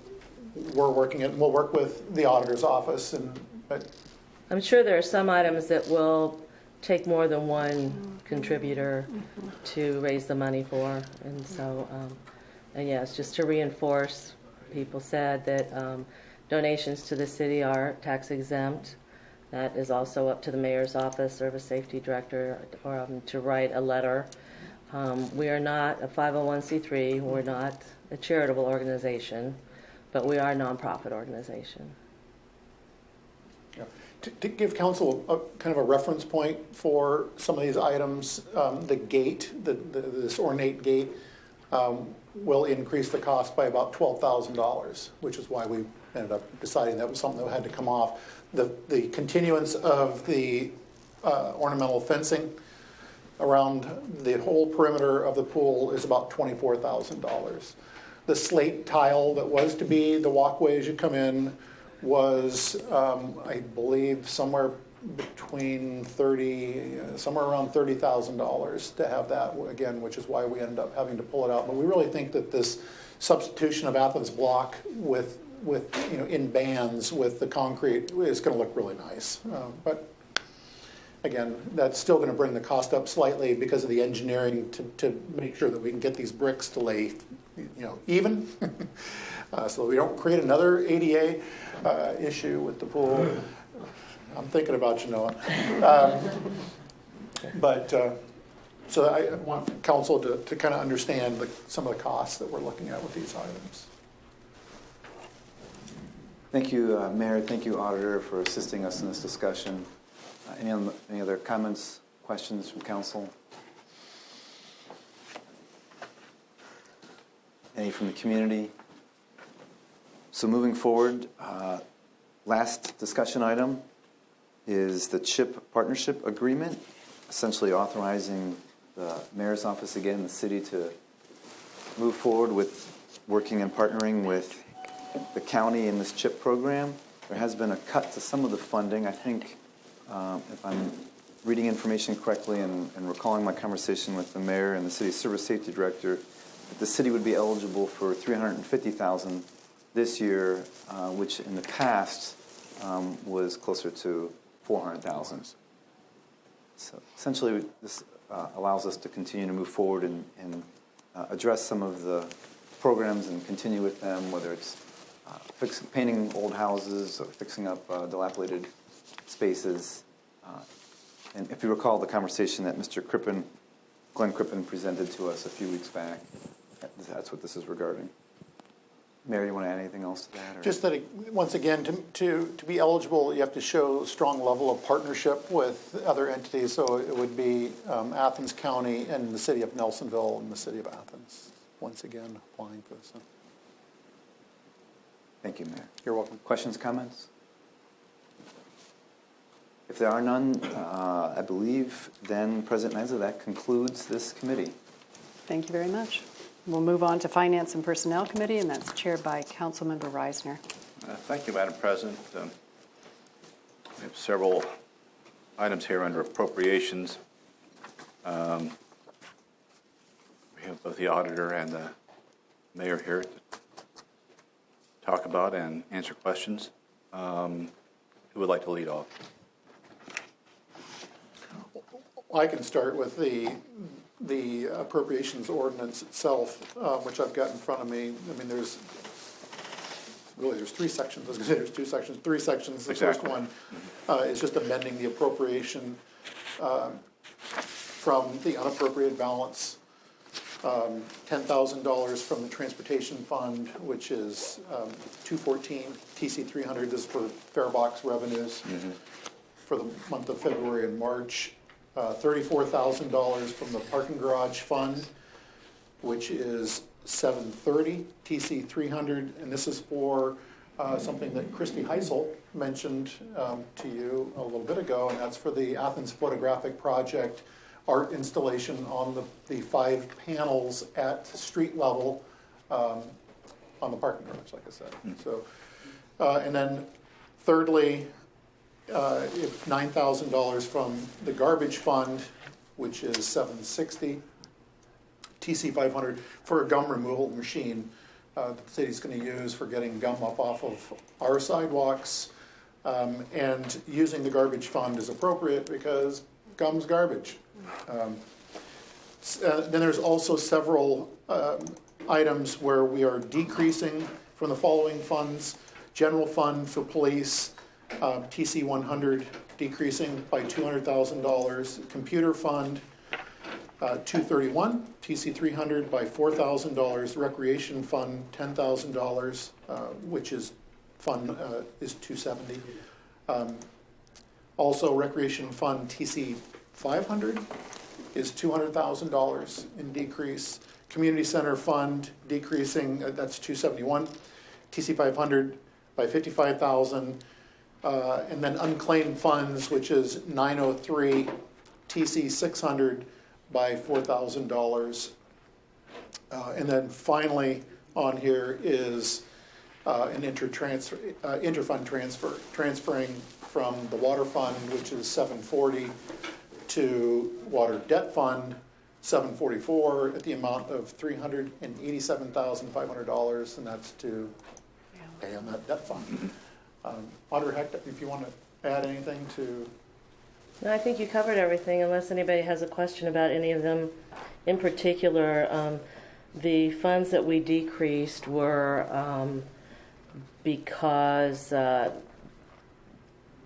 we're working at, and we'll work with the auditor's office. But I'm sure there are some items that will take more than one contributor to raise the money for, and so, and yes, just to reinforce. People said that donations to the city are tax exempt. That is also up to the mayor's office, service safety director, to write a letter. We are not a 501c3. We're not a charitable organization, but we are a nonprofit organization. To give council kind of a reference point for some of these items, the gate, this ornate gate, will increase the cost by about $12,000, which is why we ended up deciding that was something that had to come off. The continuance of the ornamental fencing around the whole perimeter of the pool is about $24,000. The slate tile that was to be the walkway as you come in was, I believe, somewhere around $30,000 to have that again, which is why we ended up having to pull it out. But we really think that this substitution of Athens block with in bands with the concrete is going to look really nice. But again, that's still going to bring the cost up slightly because of the engineering to make sure that we can get these bricks to lay, even, so that we don't create another ADA issue with the pool. I'm thinking about you, Noah. So I want council to kind of understand some of the costs that we're looking at with these items. Thank you, Mayor. Thank you, Auditor, for assisting us in this discussion. Any other comments, questions from council? Any from the community? So moving forward, last discussion item is the CHIP partnership agreement, essentially authorizing the mayor's office again, the city, to move forward with working and partnering with the county in this CHIP program. There has been a cut to some of the funding. I think, if I'm reading information correctly and recalling my conversation with the mayor and the city service safety director, the city would be eligible for $350,000 this year, which in the past was closer to $400,000. So essentially, this allows us to continue to move forward and address some of the programs and continue with them, whether it's painting old houses or fixing up dilapidated spaces. And if you recall the conversation that Glenn Crippen presented to us a few weeks back, that's what this is regarding. Mary, you want to add anything else to that? Or? Just that, once again, to be eligible, you have to show a strong level of partnership with other entities. So it would be Athens County and the city of Nelsonville and the city of Athens, once again, applying for this. Thank you, Mayor. You're welcome. Questions, comments? If there are none, I believe then, President Nisa, that concludes this committee. Thank you very much. We'll move on to Finance and Personnel Committee, and that's chaired by Councilmember Reisner. Thank you, Madam President. We have several items here under appropriations. We have both the auditor and the mayor here to talk about and answer questions. Who would like to lead off? I can start with the appropriations ordinance itself, which I've got in front of me. I mean, there's three sections. I was going to say there's two sections, three sections. The Exactly. first one is just amending the appropriation from the unappropriated balance, $10,000 from the transportation fund, which is 214 TC 300. This is for fare box revenues for the month of February and March. $34,000 from the parking garage fund, which is 730 TC 300, and this is for something that Christy Heisel mentioned to you a little bit ago, and that's for the Athens Photographic Project art installation on the 5 panels at street level on the parking garage, like I said. So, and then thirdly, $9,000 from the garbage fund, which is 760 TC 500 for a gum removal machine the city's going to use for getting gum up off of our sidewalks, and using the garbage fund is appropriate because gum's garbage. Then there's also several items where we are decreasing from the following funds: general fund for police, TC 100 decreasing by $200,000, computer fund 231, TC 300 by $4,000, recreation fund $10,000, which is fund is 270. Also, Recreation Fund TC 500 is $200,000 in decrease. Community Center Fund decreasing, that's 271. TC 500 by 55,000. And then unclaimed funds, which is 903, TC 600 by $4,000. And then finally on here is an interfund transfer, transferring from the water fund, which is 740, to water debt fund 744 at the amount of $387,500, and that's to pay on that debt fund. Auditor Hecht, if you want to add anything to. No, I think you covered everything, unless anybody has a question about any of them. In particular, the funds that we decreased were because,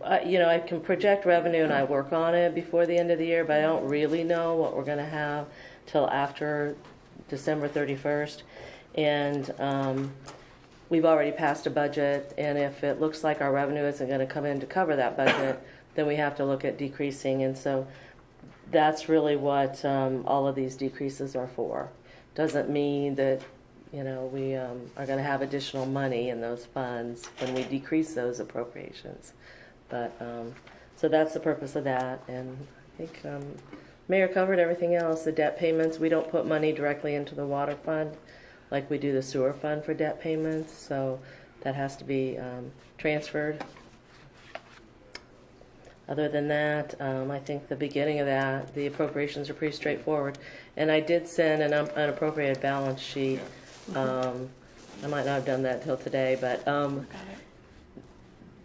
I can project revenue and I work on it before the end of the year, but I don't really know what we're going to have till after December 31st. And we've already passed a budget, and if it looks like our revenue isn't going to come in to cover that budget, then we have to look at decreasing. And so that's really what all of these decreases are for. Doesn't mean that, we are going to have additional money in those funds when we decrease those appropriations. But so that's the purpose of that. And I think Mayor covered everything else. The debt payments, we don't put money directly into the water fund like we do the sewer fund for debt payments. So that has to be transferred. Other than that, I think the beginning of that, the appropriations are pretty straightforward. And I did send an unappropriated balance sheet. I might not have done that till today, but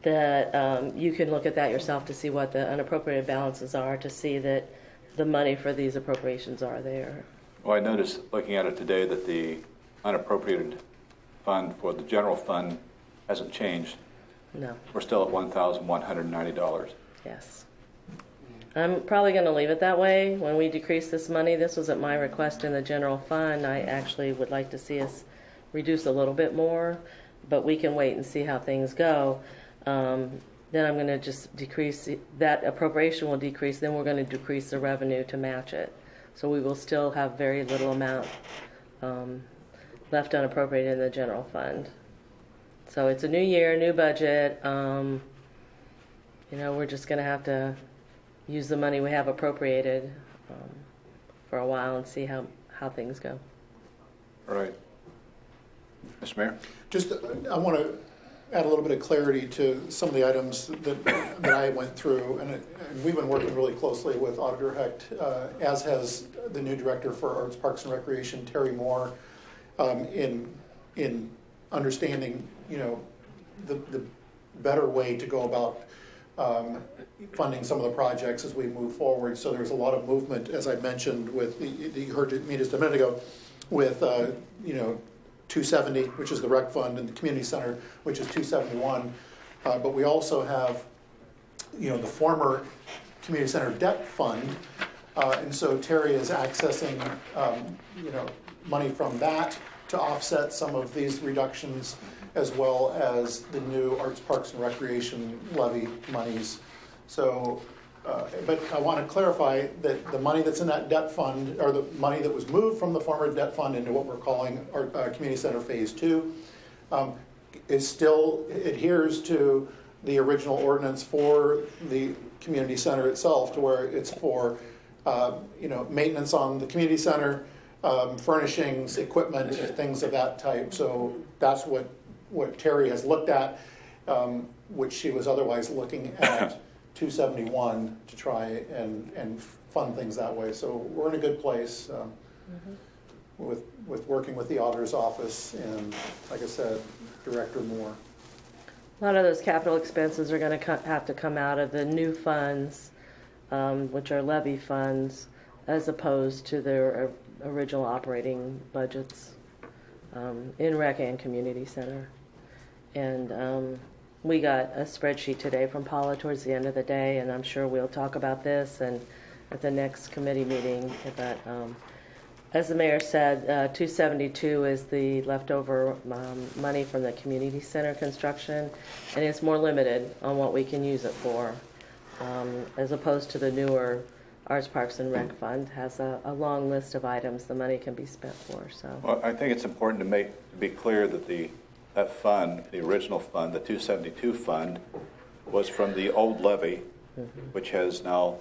that you can look at that yourself to see what the unappropriated balances are, to see that the money for these appropriations are there. Well, I noticed looking at it today that the unappropriated fund for the general fund hasn't changed. No. We're still at $1,190. Yes. I'm probably going to leave it that way. When we decrease this money, this was at my request in the general fund. I actually would like to see us reduce a little bit more, but we can wait and see how things go. Then I'm going to just decrease, that appropriation will decrease, then we're going to decrease the revenue to match it. So we will still have very little amount left unappropriated in the general fund. So it's a new year, new budget. We're just going to have to use the money we have appropriated for a while and see how things go. All right. Mr. Mayor? Just, I want to add a little bit of clarity to some of the items that I went through, and we've been working really closely with Auditor Hecht, as has the new director for Arts, Parks, and Recreation, Terry Moore, in understanding, the better way to go about funding some of the projects as we move forward. So there's a lot of movement, as I mentioned, with you heard me just a minute ago, with 270, which is the rec fund, and the community center, which is 271. But we also have, the former community center debt fund, and so Terry is accessing, money from that to offset some of these reductions, as well as the new Arts, Parks, and Recreation levy monies. So, but I want to clarify that the money that's in that debt fund, or the money that was moved from the former debt fund into what we're calling our Community Center Phase 2, is still adheres to the original ordinance for the community center itself, to where it's for maintenance on the community center, furnishings, equipment, things of that type. So that's what Terry has looked at, which she was otherwise looking at 271 to try and fund things that way. So we're in a good place with working with the auditor's office and, like I said, Director Moore. A lot of those capital expenses are going to have to come out of the new funds, which are levy funds, as opposed to their original operating budgets in Rec and Community Center. And we got a spreadsheet today from Paula towards the end of the day, and I'm sure we'll talk about this and at the next committee meeting. But as the mayor said, 272 is the leftover money from the community center construction, and it's more limited on what we can use it for. as opposed to the newer Arts, Parks, and Rec Fund, has a long list of items the money can be spent for. So, Well, I think it's important to be clear that that fund, the original fund, the 272 fund, was from the old levy, which has now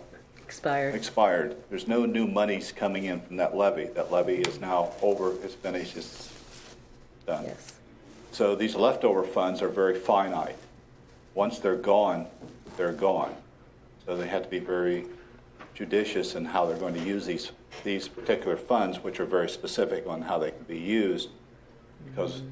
expired. There's no new monies coming in from that levy. That levy is now over, it's finished, it's done. yes. So these leftover funds are very finite. Once they're gone, they're gone. So they have to be very judicious in how they're going to use these particular funds, which are very specific on how they can be used. Because,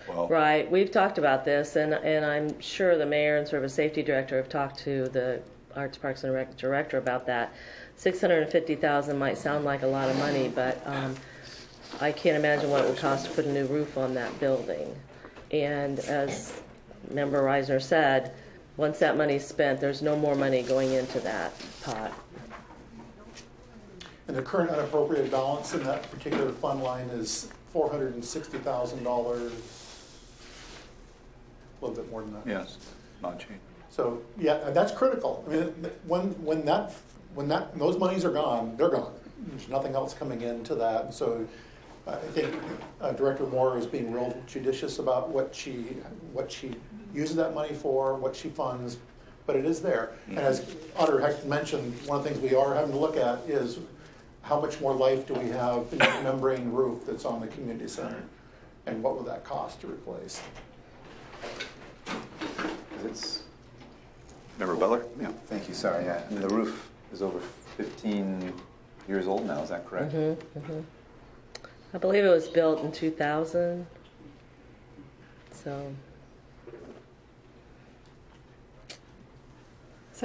well, Right. We've talked about this, and I'm sure the mayor and service safety director have talked to the Arts, Parks, and Rec director about that. $650,000 might sound like a lot of money, but I can't imagine what it would cost to put a new roof on that building. And as Member Reisner said, once that money's spent, there's no more money going into that pot. And the current unappropriated balance in that particular fund line is $460,000, a little bit more than that. yes, not changed. So, yeah, that's critical. I mean, when those monies are gone, they're gone. There's nothing else coming into that. So I think Director Moore is being real judicious about what she uses that money for, what she funds, but it is there. And as Otter Hecht mentioned, one of the things we are having to look at is how much more life do we have in the membrane roof that's on the community center, and what will that cost to replace? It's, Member Butler? Yeah. thank you, sorry, yeah. I mean, the roof is over 15 years old now, is that correct? I believe it was built in 2000. So,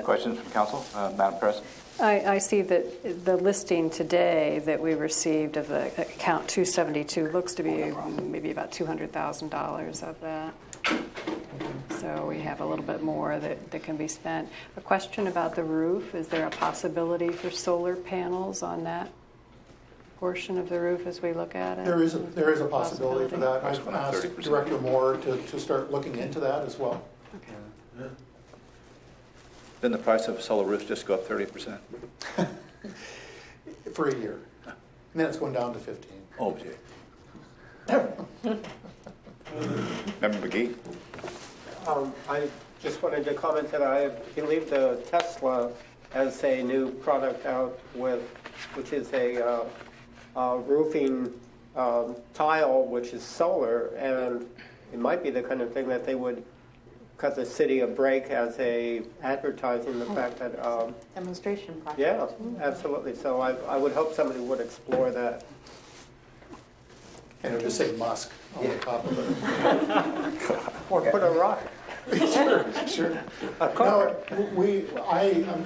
Questions from council? Madam President? I see that the listing today that we received of the account 272 looks to be maybe about $200,000 of that. So we have a little bit more that can be spent. A question about the roof, is there a possibility for solar panels on that portion of the roof as we look at it? There is a possibility for that. I've asked 30%. Director Moore to start looking into that as well. Okay. Didn't the price of a solar roof just go up 30%? For a year. And then it's going down to 15. Oh, gee. Member McGee? I just wanted to comment that I believe the Tesla has a new product out which is a roofing tile, which is solar, and it might be the kind of thing that they would cut the city a break as a advertising the fact that Demonstration project. yeah, absolutely. So I would hope somebody would explore that. And it'll just say Musk on the top of it. Or put a rock. Sure. No,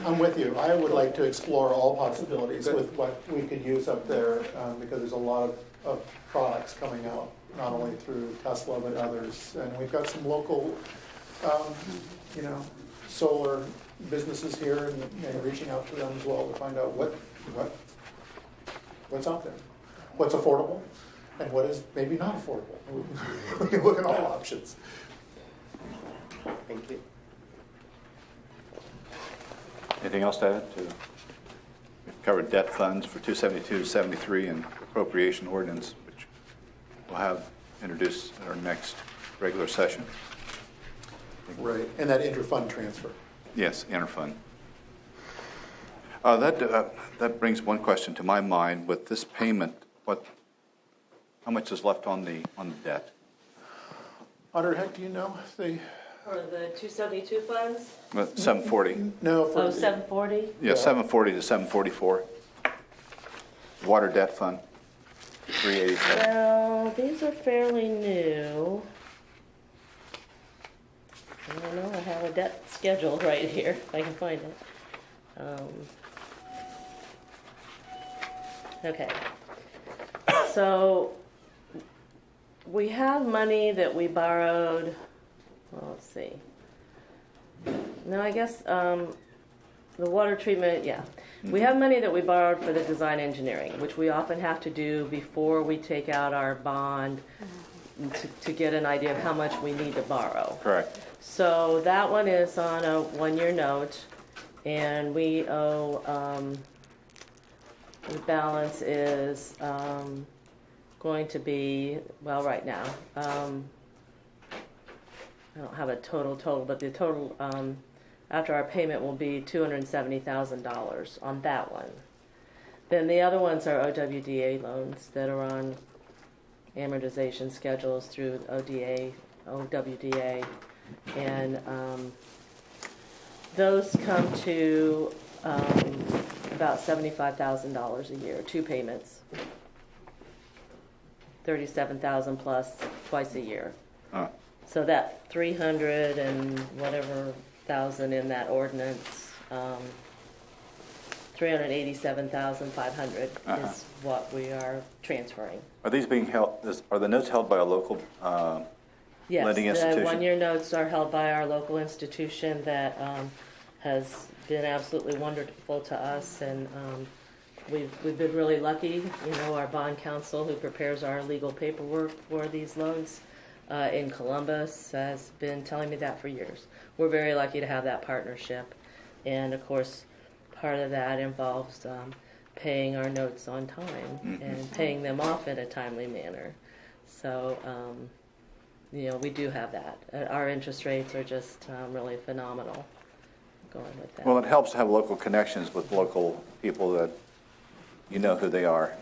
I'm with you. I would like to explore all possibilities with what we could use up there, because there's a lot of products coming out, not only through Tesla but others. And we've got some local, solar businesses here, and reaching out to them as well to find out what's out there, what's affordable, and what is maybe not affordable. We can look at all options. Thank you. Anything else to add? We've covered debt funds for 272, 73, and appropriation ordinance, which we'll have introduced at our next regular session. Right, and that interfund transfer. Yes, interfund. That brings one question to my mind. With this payment, how much is left on the debt? Otter Hecht, do you know? for the 272 funds? 740. No, for Oh, 740? Yeah, 740 to 744. Water debt fund, 387. Well, these are fairly new. I don't know, I have a debt schedule right here, if I can find it. Okay. So, we have money that we borrowed, well, let's see. No, I guess the water treatment, yeah. We have money that we borrowed for the design engineering, which we often have to do before we take out our bond to get an idea of how much we need to borrow. Correct. So that one is on a one-year note, and we owe, the balance is going to be, well, right now, I don't have a total, but the total after our payment will be $270,000 on that one. Then the other ones are OWDA loans that are on amortization schedules through OWDA, and those come to about $75,000 a year, 2 payments, $37,000 plus twice a year. So that 300 and whatever thousand in that ordinance, 387,500 is what we are transferring. Are these being held? Are the notes held by a local lending institution? Yes, the 1-year notes are held by our local institution that has been absolutely wonderful to us, and we've been really lucky. You know, our bond counsel who prepares our legal paperwork for these loans in Columbus has been telling me that for years. We're very lucky to have that partnership, and of course, part of that involves paying our notes on time and paying them off in a timely manner. So, you know, we do have that. Our interest rates are just really phenomenal going with that. Well, it helps to have local connections with local people that you know who they are.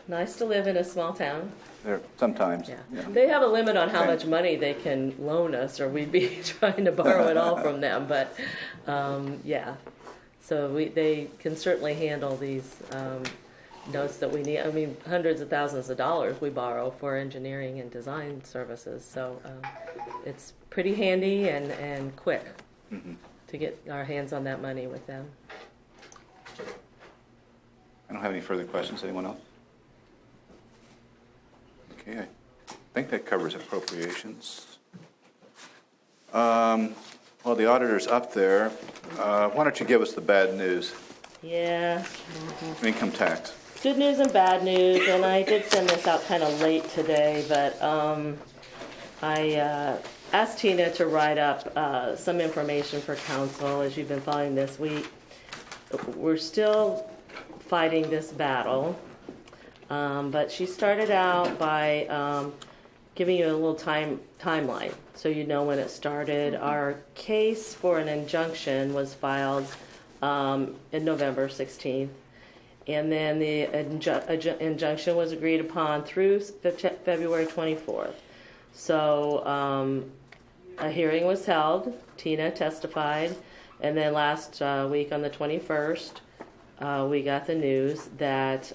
Nice to live in a small town. Sometimes. Yeah. They have a limit on how much money they can loan us, or we'd be trying to borrow it all from them. But, yeah. So they can certainly handle these notes that we need. I mean, hundreds of thousands of dollars we borrow for engineering and design services. So it's pretty handy and quick to get our hands on that money with them. I don't have any further questions. Anyone else? Okay, I think that covers appropriations. Well, the auditor's up there. Why don't you give us the bad news? Yeah. Income tax. Good news and bad news, and I did send this out kind of late today, but I asked Tina to write up some information for council as you've been following this week. We're still fighting this battle, but she started out by giving you a little timeline so you know when it started. Our case for an injunction was filed in November 16th, and then the injunction was agreed upon through February 24th. So a hearing was held, Tina testified, and then last week on the 21st, we got the news that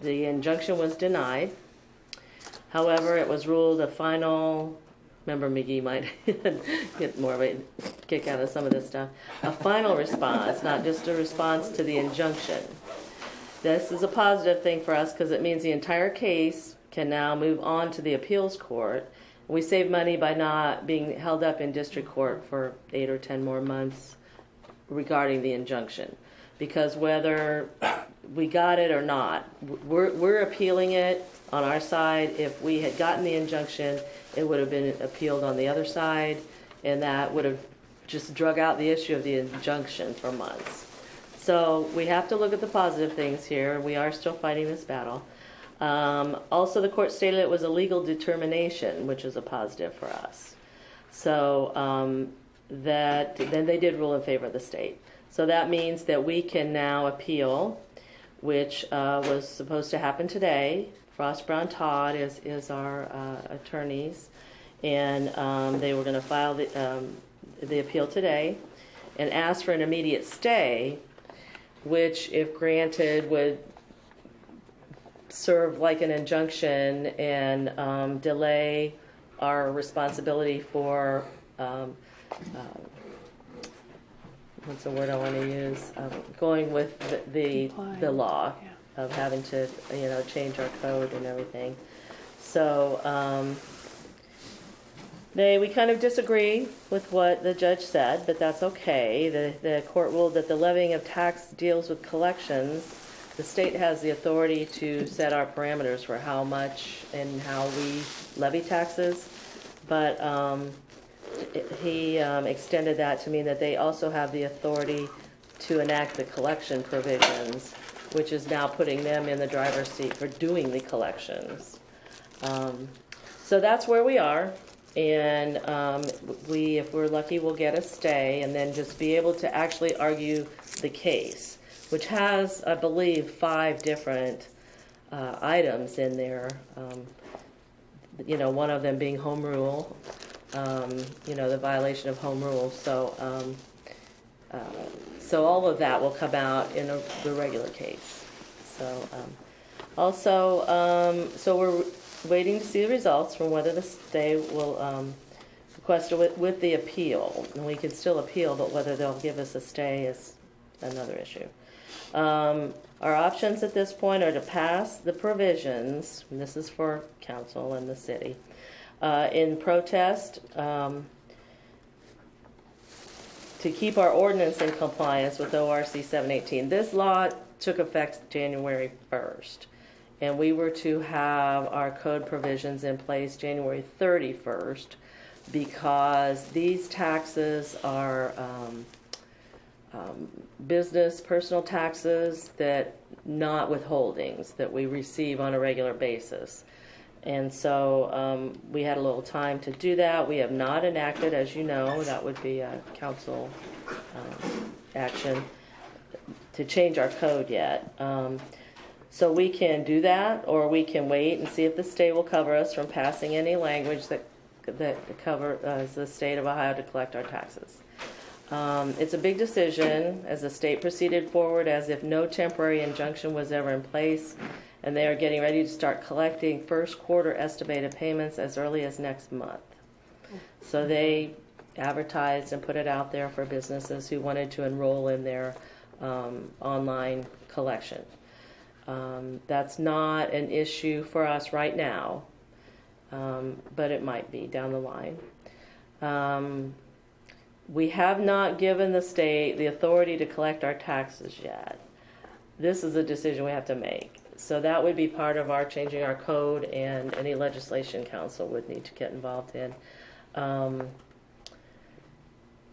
the injunction was denied. However, it was ruled a final, Member McGee might get more of a kick out of some of this stuff, a final response, not just a response to the injunction. This is a positive thing for us because it means the entire case can now move on to the appeals court. We save money by not being held up in district court for 8 or 10 more months regarding the injunction. Because whether we got it or not, we're appealing it on our side. If we had gotten the injunction, it would have been appealed on the other side, and that would have just drug out the issue of the injunction for months. So we have to look at the positive things here. We are still fighting this battle. Also, the court stated it was a legal determination, which is a positive for us. So that then they did rule in favor of the state. So that means that we can now appeal, which was supposed to happen today. Frost Brown Todd is our attorneys, and they were going to file the appeal today and ask for an immediate stay, which, if granted, would serve like an injunction and delay our responsibility for what's the word I want to use? Going with the law of having to change our code and everything. So we kind of disagree with what the judge said, but that's okay. The court ruled that the levying of tax deals with collections. The state has the authority to set our parameters for how much and how we levy taxes, but he extended that to mean that they also have the authority to enact the collection provisions, which is now putting them in the driver's seat for doing the collections. So that's where we are, and if we're lucky, we'll get a stay and then just be able to actually argue the case, which has, I believe, 5 different items in there. One of them being home rule, the violation of home rule. So all of that will come out in the regular case. So so we're waiting to see the results from whether the stay will request it with the appeal. And we can still appeal, but whether they'll give us a stay is another issue. Our options at this point are to pass the provisions, and this is for council and the city, in protest to keep our ordinance in compliance with ORC 718. This law took effect January 1st, and we were to have our code provisions in place January 31st because these taxes are business, personal taxes, that not withholdings that we receive on a regular basis. And so we had a little time to do that. We have not enacted, as you know, that would be a council action to change our code yet. So we can do that, or we can wait and see if the state will cover us from passing any language that covers the state of Ohio to collect our taxes. It's a big decision as the state proceeded forward as if no temporary injunction was ever in place, and they are getting ready to start collecting first quarter estimated payments as early as next month. So they advertised and put it out there for businesses who wanted to enroll in their online collection. That's not an issue for us right now, but it might be down the line. We have not given the state the authority to collect our taxes yet. This is a decision we have to make. So that would be part of our changing our code, and any legislation council would need to get involved in.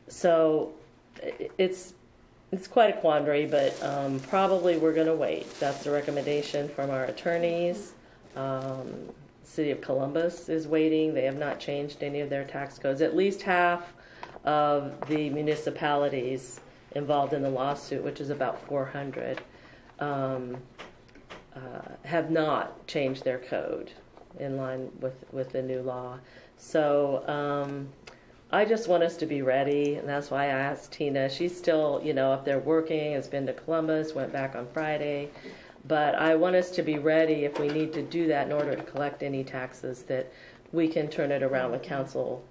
So it's quite a quandary, but probably we're going to wait. That's the recommendation from our attorneys. City of Columbus is waiting. They have not changed any of their tax codes. At least half of the municipalities involved in the lawsuit, which is about 400, have not changed their code in line with the new law. So I just want us to be ready, and that's why I asked Tina. She's still, up there working, has been to Columbus, went back on Friday. But I want us to be ready if we need to do that in order to collect any taxes, that we can turn it around with council,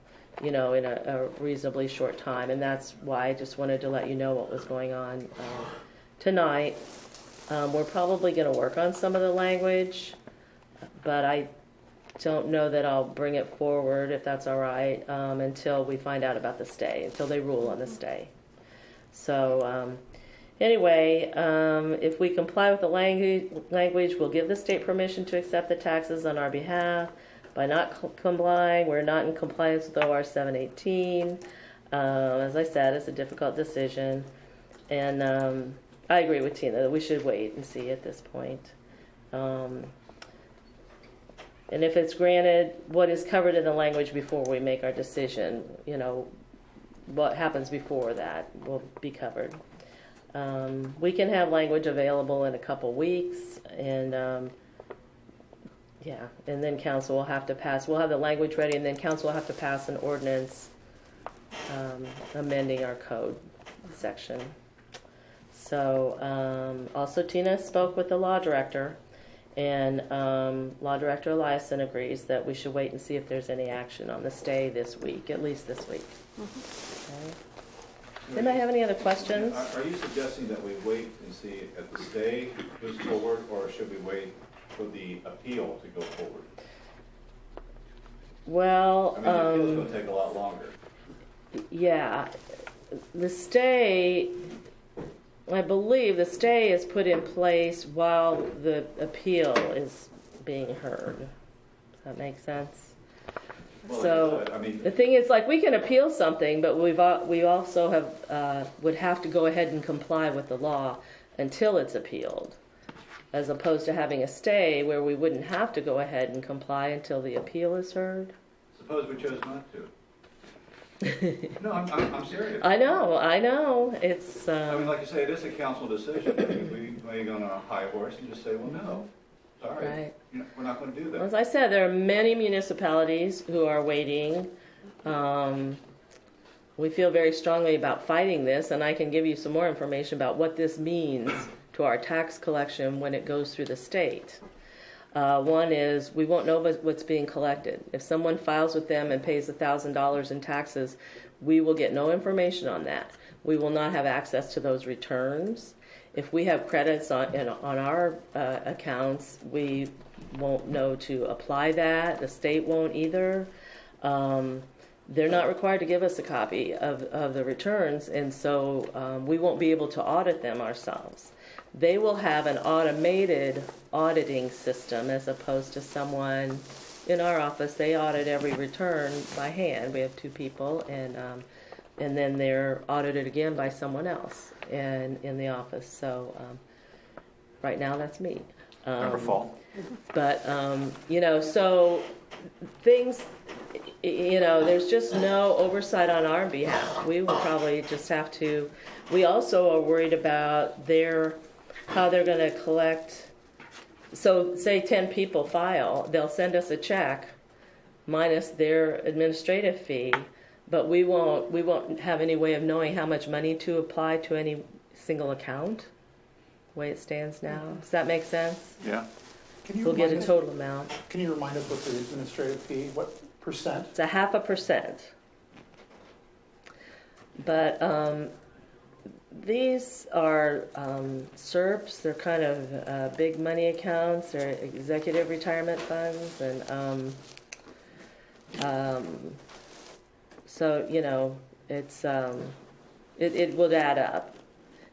in a reasonably short time. And that's why I just wanted to let you know what was going on tonight. We're probably going to work on some of the language, but I don't know that I'll bring it forward, if that's all right, until we find out about the stay, until they rule on the stay. So anyway, if we comply with the language, we'll give the state permission to accept the taxes on our behalf. By not complying, we're not in compliance with OR 718. As I said, it's a difficult decision. And I agree with Tina that we should wait and see at this point. And if it's granted, what is covered in the language before we make our decision, what happens before that will be covered. We can have language available in a couple weeks, and and then council will have to pass. We'll have the language ready, and then council will have to pass an ordinance amending our code section. So also Tina spoke with the law director, and Law Director Eliason agrees that we should wait and see if there's any action on the stay this week, at least this week. Okay. Anybody have any other questions? Are you suggesting that we wait and see if the stay moves forward, or should we wait for the appeal to go forward? Well, the appeal is going to take a lot longer. Yeah, the stay, I believe the stay is put in place while the appeal is being heard. Does that make sense? Well, I mean, the thing is, like, we can appeal something, but we also would have to go ahead and comply with the law until it's appealed, as opposed to having a stay where we wouldn't have to go ahead and comply until the appeal is heard. suppose we chose not to. No, I'm serious. I know. It's. I mean, like you say, it is a council decision. I mean, we go on a high horse and just say, well, no, sorry, Right. we're not going to do that. As I said, there are many municipalities who are waiting. We feel very strongly about fighting this, and I can give you some more information about what this means to our tax collection when it goes through the state. One is we won't know what's being collected. If someone files with them and pays $1,000 in taxes, we will get no information on that. We will not have access to those returns. If we have credits on our accounts, we won't know to apply that. The state won't either. They're not required to give us a copy of the returns, and so we won't be able to audit them ourselves. They will have an automated auditing system as opposed to someone in our office. They audit every return by hand. We have 2 people, and then they're audited again by someone else in the office. So right now that's me. Never fall. But so things, there's just no oversight on our behalf. We will probably just have to. We also are worried about how they're going to collect. So say 10 people file, they'll send us a check minus their administrative fee, but we won't have any way of knowing how much money to apply to any single account, the way it stands now. Does that make sense? Yeah. We'll get a total amount. Can you remind us what the administrative fee, what percent? It's 0.5%. But these are SERPs. They're kind of big money accounts. They're executive retirement funds, and so it's it will add up.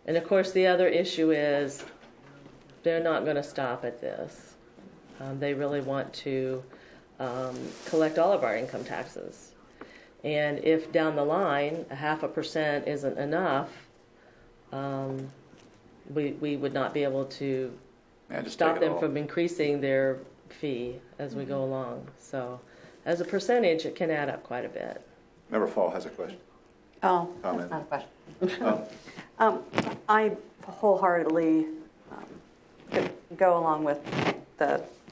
And of course, the other issue is they're not going to stop at this. They really want to collect all of our income taxes, and if down the line 0.5% isn't enough. We would not be able to stop them from increasing their fee as we go along. So as a percentage, it can add up quite a bit. Member Fall has a question. Oh, Comment. that's not a question. I wholeheartedly go along with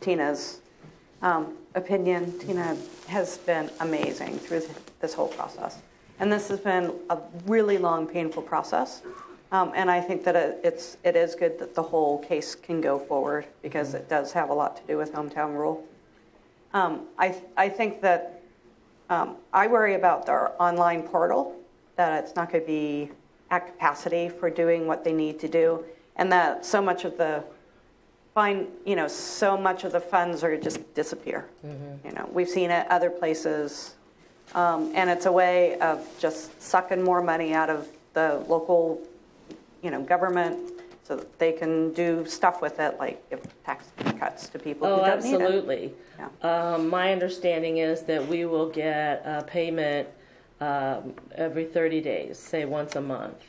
Tina's opinion. Tina has been amazing through this whole process. And this has been a really long, painful process. And I think that it is good that the whole case can go forward because it does have a lot to do with hometown rule. I think that I worry about our online portal, that it's not going to be at capacity for doing what they need to do, and that so much of the funds are just disappear. Mm-hmm. We've seen it other places, and it's a way of just sucking more money out of the local government so that they can do stuff with it, like give tax cuts to people who don't need it. Absolutely. Yeah. My understanding is that we will get a payment every 30 days, say once a month.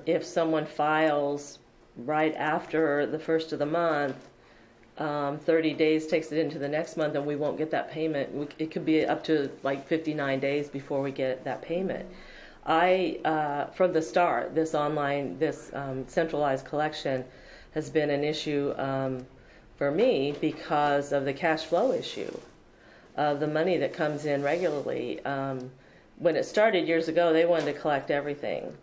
If someone files right after the first of the month, 30 days takes it into the next month, and we won't get that payment. It could be up to like 59 days before we get that payment. From the start, this centralized collection has been an issue for me because of the cash flow issue of the money that comes in regularly. When it started years ago, they wanted to collect everything,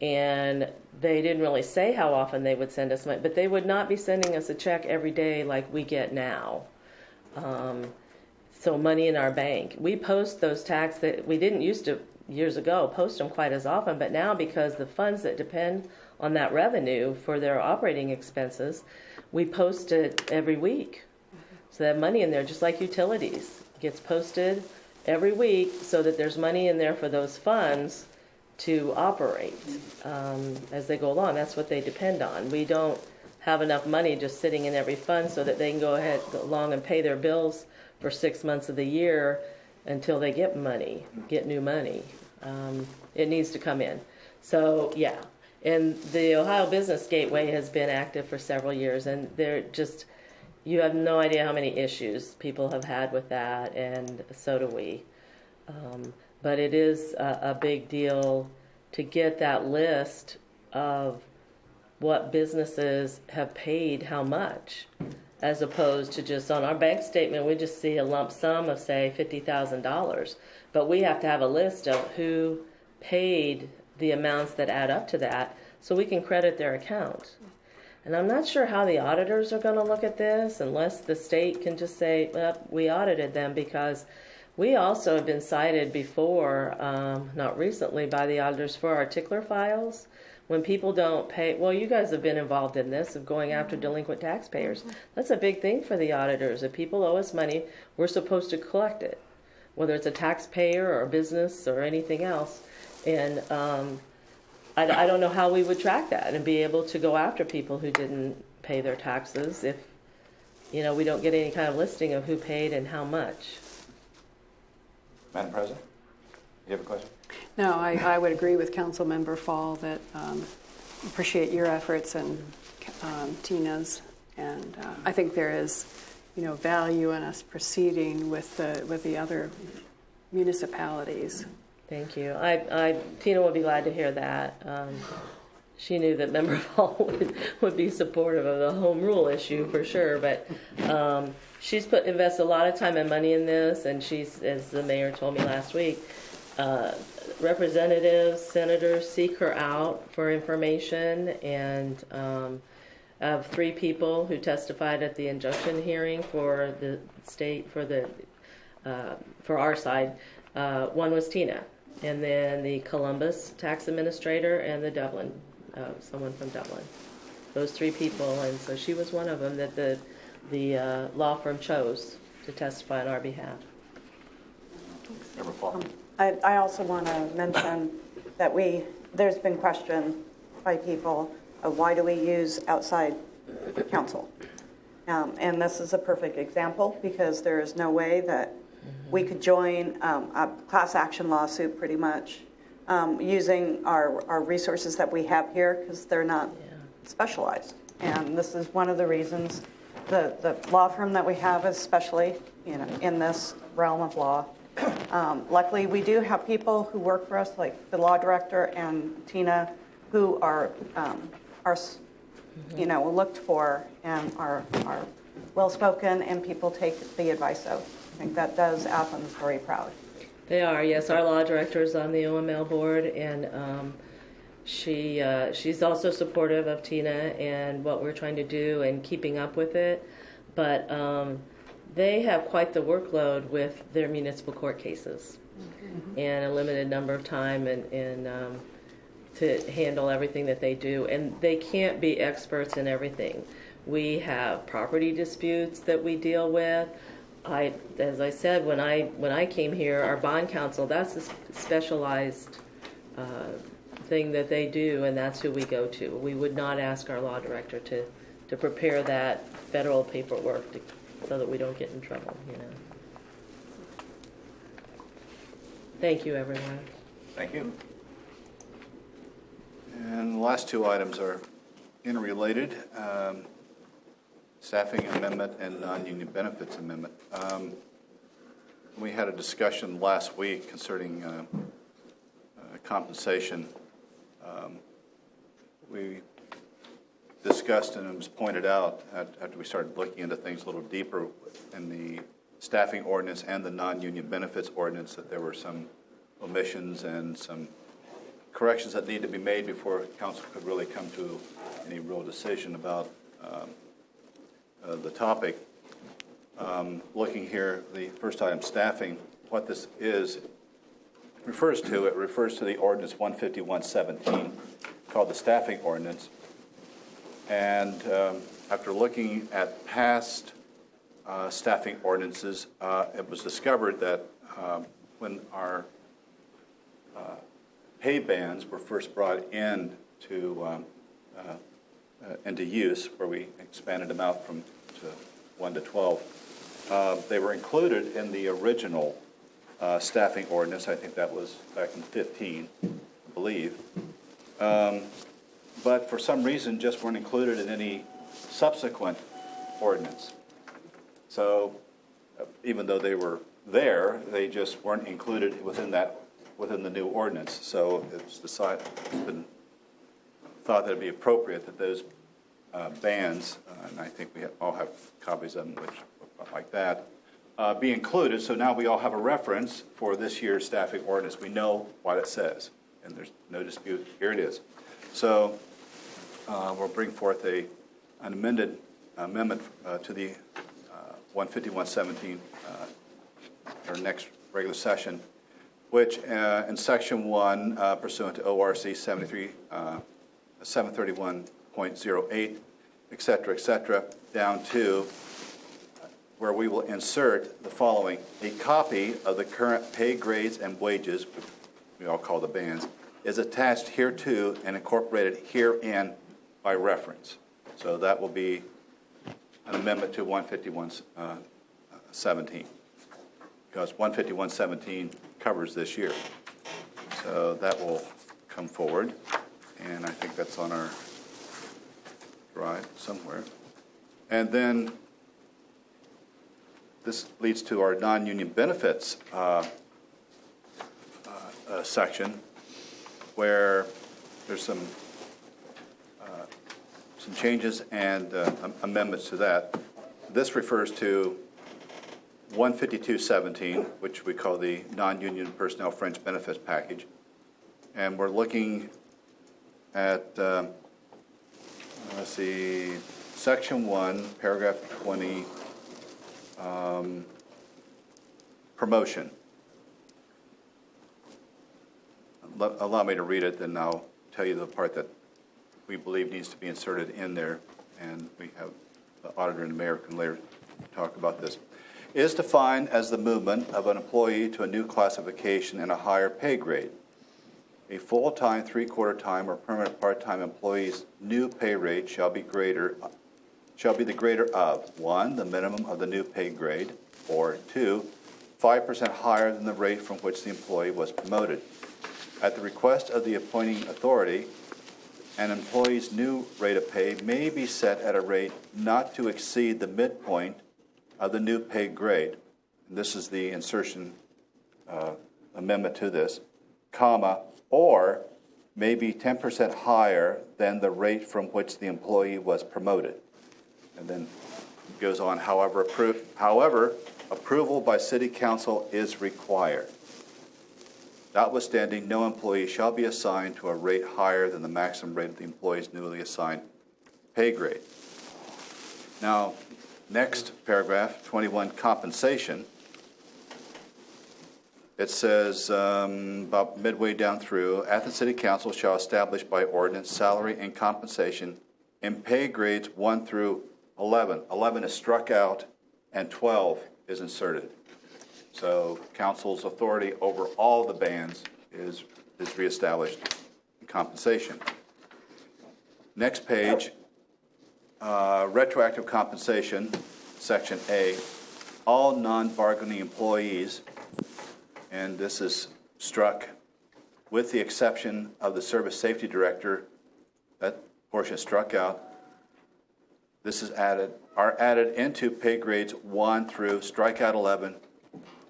and they didn't really say how often they would send us money, but they would not be sending us a check every day like we get now. So money in our bank. We post those tax that we didn't used to years ago post them quite as often, but now because the funds that depend on that revenue for their operating expenses, we post it every week. So that money in there, just like utilities, gets posted every week so that there's money in there for those funds to operate as they go along. That's what they depend on. We don't have enough money just sitting in every fund so that they can go along and pay their bills for 6 months of the year until they get new money. It needs to come in. So, yeah. And the Ohio Business Gateway has been active for several years, and you have no idea how many issues people have had with that, and so do we. But it is a big deal to get that list of what businesses have paid how much, as opposed to just on our bank statement, we just see a lump sum of, say, $50,000. But we have to have a list of who paid the amounts that add up to that so we can credit their account. And I'm not sure how the auditors are going to look at this unless the state can just say, well, we audited them, because we also have been cited before, not recently, by the auditors for our tickler files. When people don't pay, well, you guys have been involved in this, of going after delinquent taxpayers. That's a big thing for the auditors. If people owe us money, we're supposed to collect it, whether it's a taxpayer or a business or anything else. And I don't know how we would track that and be able to go after people who didn't pay their taxes if, we don't get any kind of listing of who paid and how much. Madam President, you have a question? No, I would agree with Councilmember Fall that appreciate your efforts and Tina's, and I think there is, value in us proceeding with the other municipalities. Thank you. Tina would be glad to hear that. She knew that Member Fall would be supportive of the home rule issue for sure, but she's invested a lot of time and money in this, and she's, as the mayor told me last week, representatives, senators seek her out for information, and I have 3 people who testified at the injunction hearing for the state, for our side. One was Tina, and then the Columbus tax administrator, and the Dublin, someone from Dublin. Those 3 people, and so she was one of them that the law firm chose to testify on our behalf. I also want to mention that there's been question by people of why do we use outside counsel. And this is a perfect example, because there is no way that we could join a class action lawsuit pretty much using our resources that we have here, because they're not specialized. And this is one of the reasons the law firm that we have, especially in this realm of law. Luckily, we do have people who work for us, like the law director and Tina, who are looked for and are well-spoken, and people take the advice of. I think that does Athens very proud. They are, yes. Our law director is on the OML board, and she's also supportive of Tina and what we're trying to do and keeping up with it. But they have quite the workload with their municipal court cases, and a limited number of time and to handle everything that they do. And they can't be experts in everything. We have property disputes that we deal with. As I said, when I came here, our bond counsel, that's a specialized thing that they do, and that's who we go to. We would not ask our law director to prepare that federal paperwork so that we don't get in trouble, Thank you, everyone. Thank you. And the last 2 items are interrelated. Staffing amendment and non-union benefits amendment. We had a discussion last week concerning compensation. We discussed, and it was pointed out after we started looking into things a little deeper in the staffing ordinance and the non-union benefits ordinance, that there were some omissions and some corrections that need to be made before council could really come to any real decision about the topic. Looking here, the first item, staffing, what this refers to the ordinance 151-17 called the staffing ordinance. And after looking at past staffing ordinances, it was discovered that when our pay bands were first brought into use, where we expanded them out from 1 to 12, They were included in the original staffing ordinance. I think that was back in 15, I believe. But for some reason, just weren't included in any subsequent ordinance. So even though they were there, they just weren't included within the new ordinance. So it's been thought that it'd be appropriate that those bans, and I think we all have copies of them, which like that, be included. So now we all have a reference for this year's staffing ordinance. We know what it says, and there's no dispute. Here it is. So we'll bring forth an amendment to the 151-17 our next regular session, which in section 1, pursuant to ORC 731.08, et cetera, down to where we will insert the following: a copy of the current pay grades and wages, which we all call the bands, is attached hereto and incorporated herein by reference. So that will be an amendment to 151-17, because 151-17 covers this year. So that will come forward, and I think that's on our drive somewhere. And then this leads to our non-union benefits section, where there's some changes and amendments to that. This refers to 152-17, which we call the non-union personnel fringe benefits package. And we're looking at, let's see, section 1, paragraph 20, promotion. Allow me to read it, then I'll tell you the part that we believe needs to be inserted in there, and we have the auditor and the mayor can later talk about this. Is defined as the movement of an employee to a new classification and a higher pay grade. A full-time, three-quarter time, or permanent part-time employee's new pay rate shall be the greater of 1, the minimum of the new pay grade, or 2, 5% higher than the rate from which the employee was promoted. At the request of the appointing authority, an employee's new rate of pay may be set at a rate not to exceed the midpoint of the new pay grade. This is the insertion amendment to this, comma, or may be 10% higher than the rate from which the employee was promoted. And then it goes on, however, approval by City Council is required. Notwithstanding, no employee shall be assigned to a rate higher than the maximum rate of the employee's newly assigned pay grade. Now, next paragraph, 21, compensation. It says, about midway down through, Athens City Council shall establish by ordinance salary and compensation in pay grades 1 through 11. 11 is struck out, and 12 is inserted. So council's authority over all the bands is reestablished in compensation. Next page, retroactive compensation, section A, all non-bargaining employees, and this is struck with the exception of the service safety director. That portion is struck out. This is added into pay grades 1 through, strike out 11,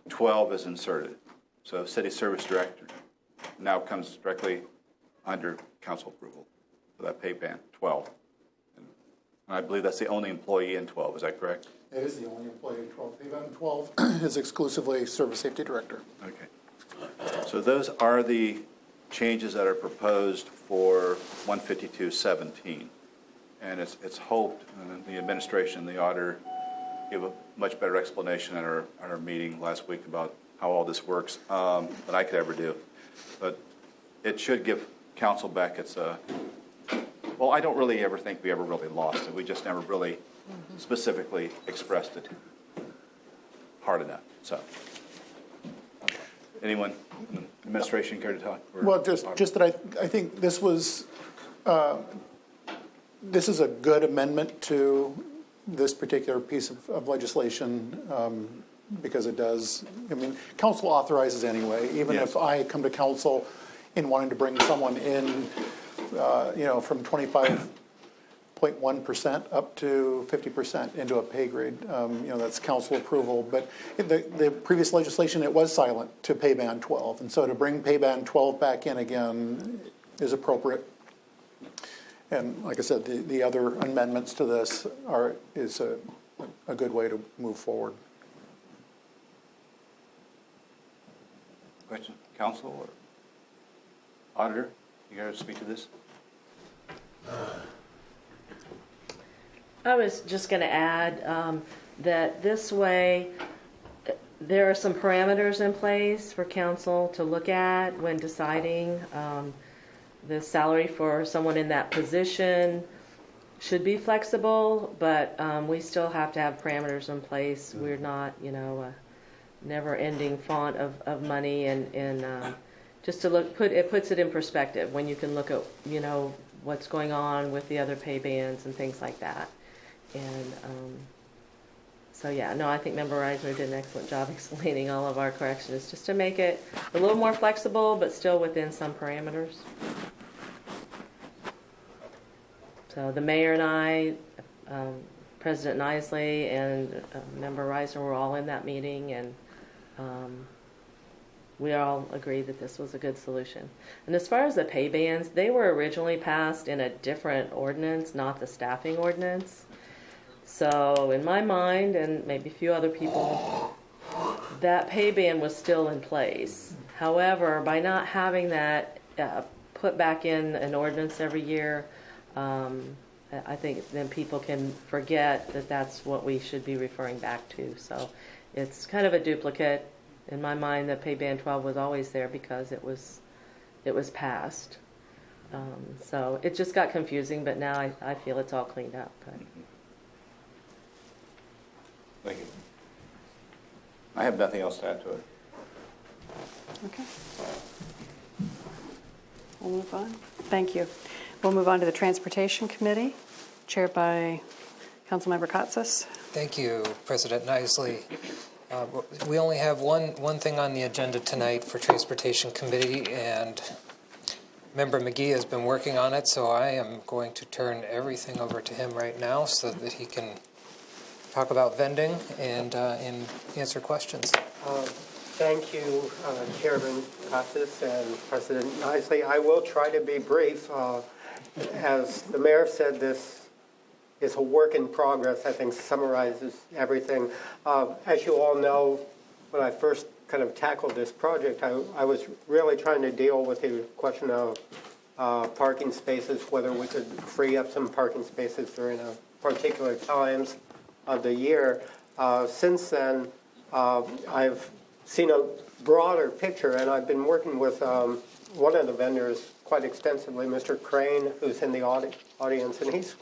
12 is inserted. So city service director now comes directly under council approval for that pay band, 12. And I believe that's the only employee in 12, is that correct? It is the only employee in 12. Pay band 12 is exclusively service safety director. Okay. So those are the changes that are proposed for 152-17. And it's hoped, the administration, the auditor, give a much better explanation at our meeting last week about how all this works than I could ever do. But it should give council back its, well, I don't really ever think we ever really lost it. We just never really specifically expressed it hard enough. So, anyone in the administration care to talk? Well, just that I think this was, this is a good amendment to this particular piece of legislation because it does, I mean, council authorizes anyway, even Yes. if I come to council in wanting to bring someone in, from 25.1% up to 50% into a pay grade, that's council approval. But the previous legislation, it was silent to pay band 12. And so to bring pay band 12 back in again is appropriate. And like I said, the other amendments to this is a good way to move forward. Question, council or auditor? You guys speak to this? I was just going to add that this way there are some parameters in place for council to look at when deciding the salary for someone in that position. Should be flexible, but we still have to have parameters in place. We're not, a never-ending font of money, and just to it puts it in perspective when you can look at, what's going on with the other pay bands and things like that. And I think Member Reisner did an excellent job explaining all of our corrections, just to make it a little more flexible, but still within some parameters. So the mayor and I, President Nisley and Member Reisner were all in that meeting, and we all agreed that this was a good solution. And as far as the pay bands, they were originally passed in a different ordinance, not the staffing ordinance. So in my mind, and maybe a few other people, that pay band was still in place. However, by not having that put back in an ordinance every year, I think then people can forget that that's what we should be referring back to. So it's kind of a duplicate. In my mind, the pay band 12 was always there because it was passed. So it just got confusing, but now I feel it's all cleaned up. But. Thank you. I have nothing else to add to it. Okay. We'll move on. Thank you. We'll move on to the Transportation Committee, chaired by Councilmember Katsas. Thank you, President Nisley. We only have one thing on the agenda tonight for Transportation Committee, and Member McGee has been working on it, so I am going to turn everything over to him right now so that he can talk about vending and answer questions. Thank you, Chairman Katsas and President Nisley. I will try to be brief. As the mayor said, this is a work in progress. I think summarizes everything. As you all know, when I first kind of tackled this project, I was really trying to deal with the question of parking spaces, whether we could free up some parking spaces during particular times of the year. Since then, I've seen a broader picture, and I've been working with one of the vendors quite extensively, Mr. Crane, who's in the audience, and he's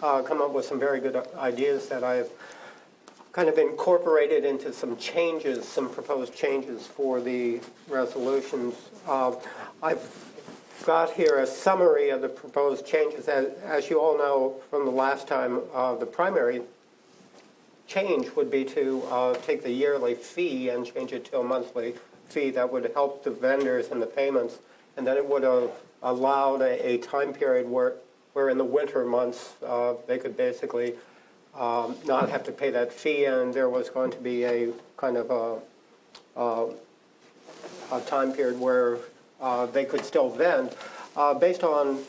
come up with some very good ideas that I've kind of incorporated into some proposed changes for the resolutions. I've got here a summary of the proposed changes. As you all know from the last time, the primary change would be to take the yearly fee and change it to a monthly fee. That would help the vendors and the payments, and then it would have allowed a time period where in the winter months they could basically not have to pay that fee, and there was going to be a kind of a time period where they could still vend. Based on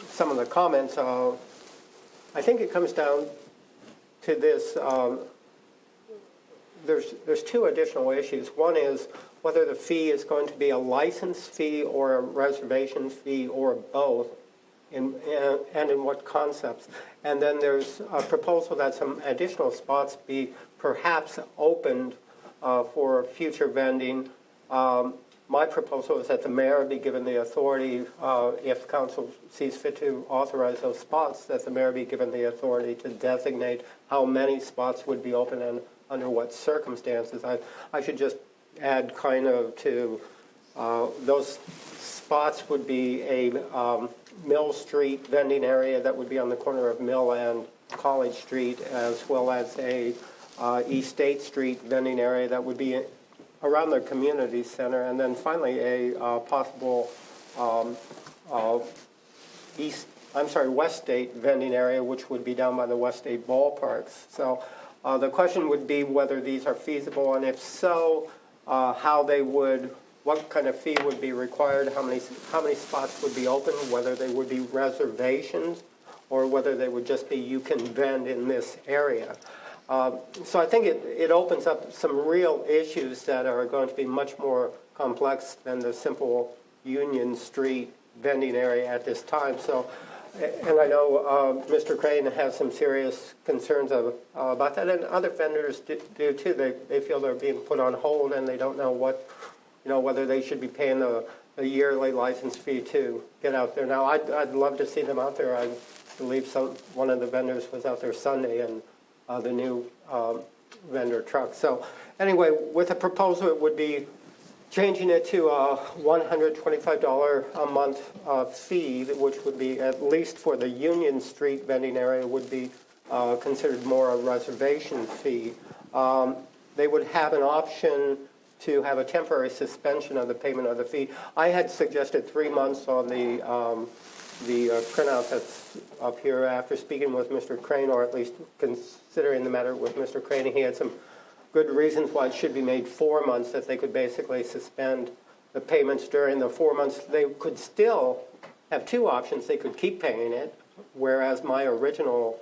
some of the comments, I think it comes down to this. There's two additional issues. One is whether the fee is going to be a license fee or a reservation fee or both, and in what concepts. And then there's a proposal that some additional spots be perhaps opened for future vending. My proposal is that the mayor be given the authority, if council sees fit to authorize those spots, that the mayor be given the authority to designate how many spots would be open and under what circumstances. I should just add kind of to Those spots would be a Mill Street vending area that would be on the corner of Mill and College Street, as well as a East State Street vending area that would be around the community center, and then finally a possible West State vending area, which would be down by the West State ballparks. So the question would be whether these are feasible, and if so, how they would, what kind of fee would be required, how many spots would be open, whether they would be reservations, or whether they would just be you can vend in this area. So I think it opens up some real issues that are going to be much more complex than the simple Union Street vending area at this time. So, and I know Mr. Crane has some serious concerns about that, and other vendors do too. They feel they're being put on hold, and they don't know whether they should be paying a yearly license fee to get out there. Now, I'd love to see them out there. I believe one of the vendors was out there Sunday, and the new vendor truck. So anyway, with a proposal, it would be changing it to a $125 a month fee, which would be, at least for the Union Street vending area, would be considered more a reservation fee. They would have an option to have a temporary suspension of the payment of the fee. I had suggested 3 months on the printout that's up here. After speaking with Mr. Crane, or at least considering the matter with Mr. Crane, he had some good reasons why it should be made 4 months, that they could basically suspend the payments during the 4 months. They could still have two options. They could keep paying it, whereas my original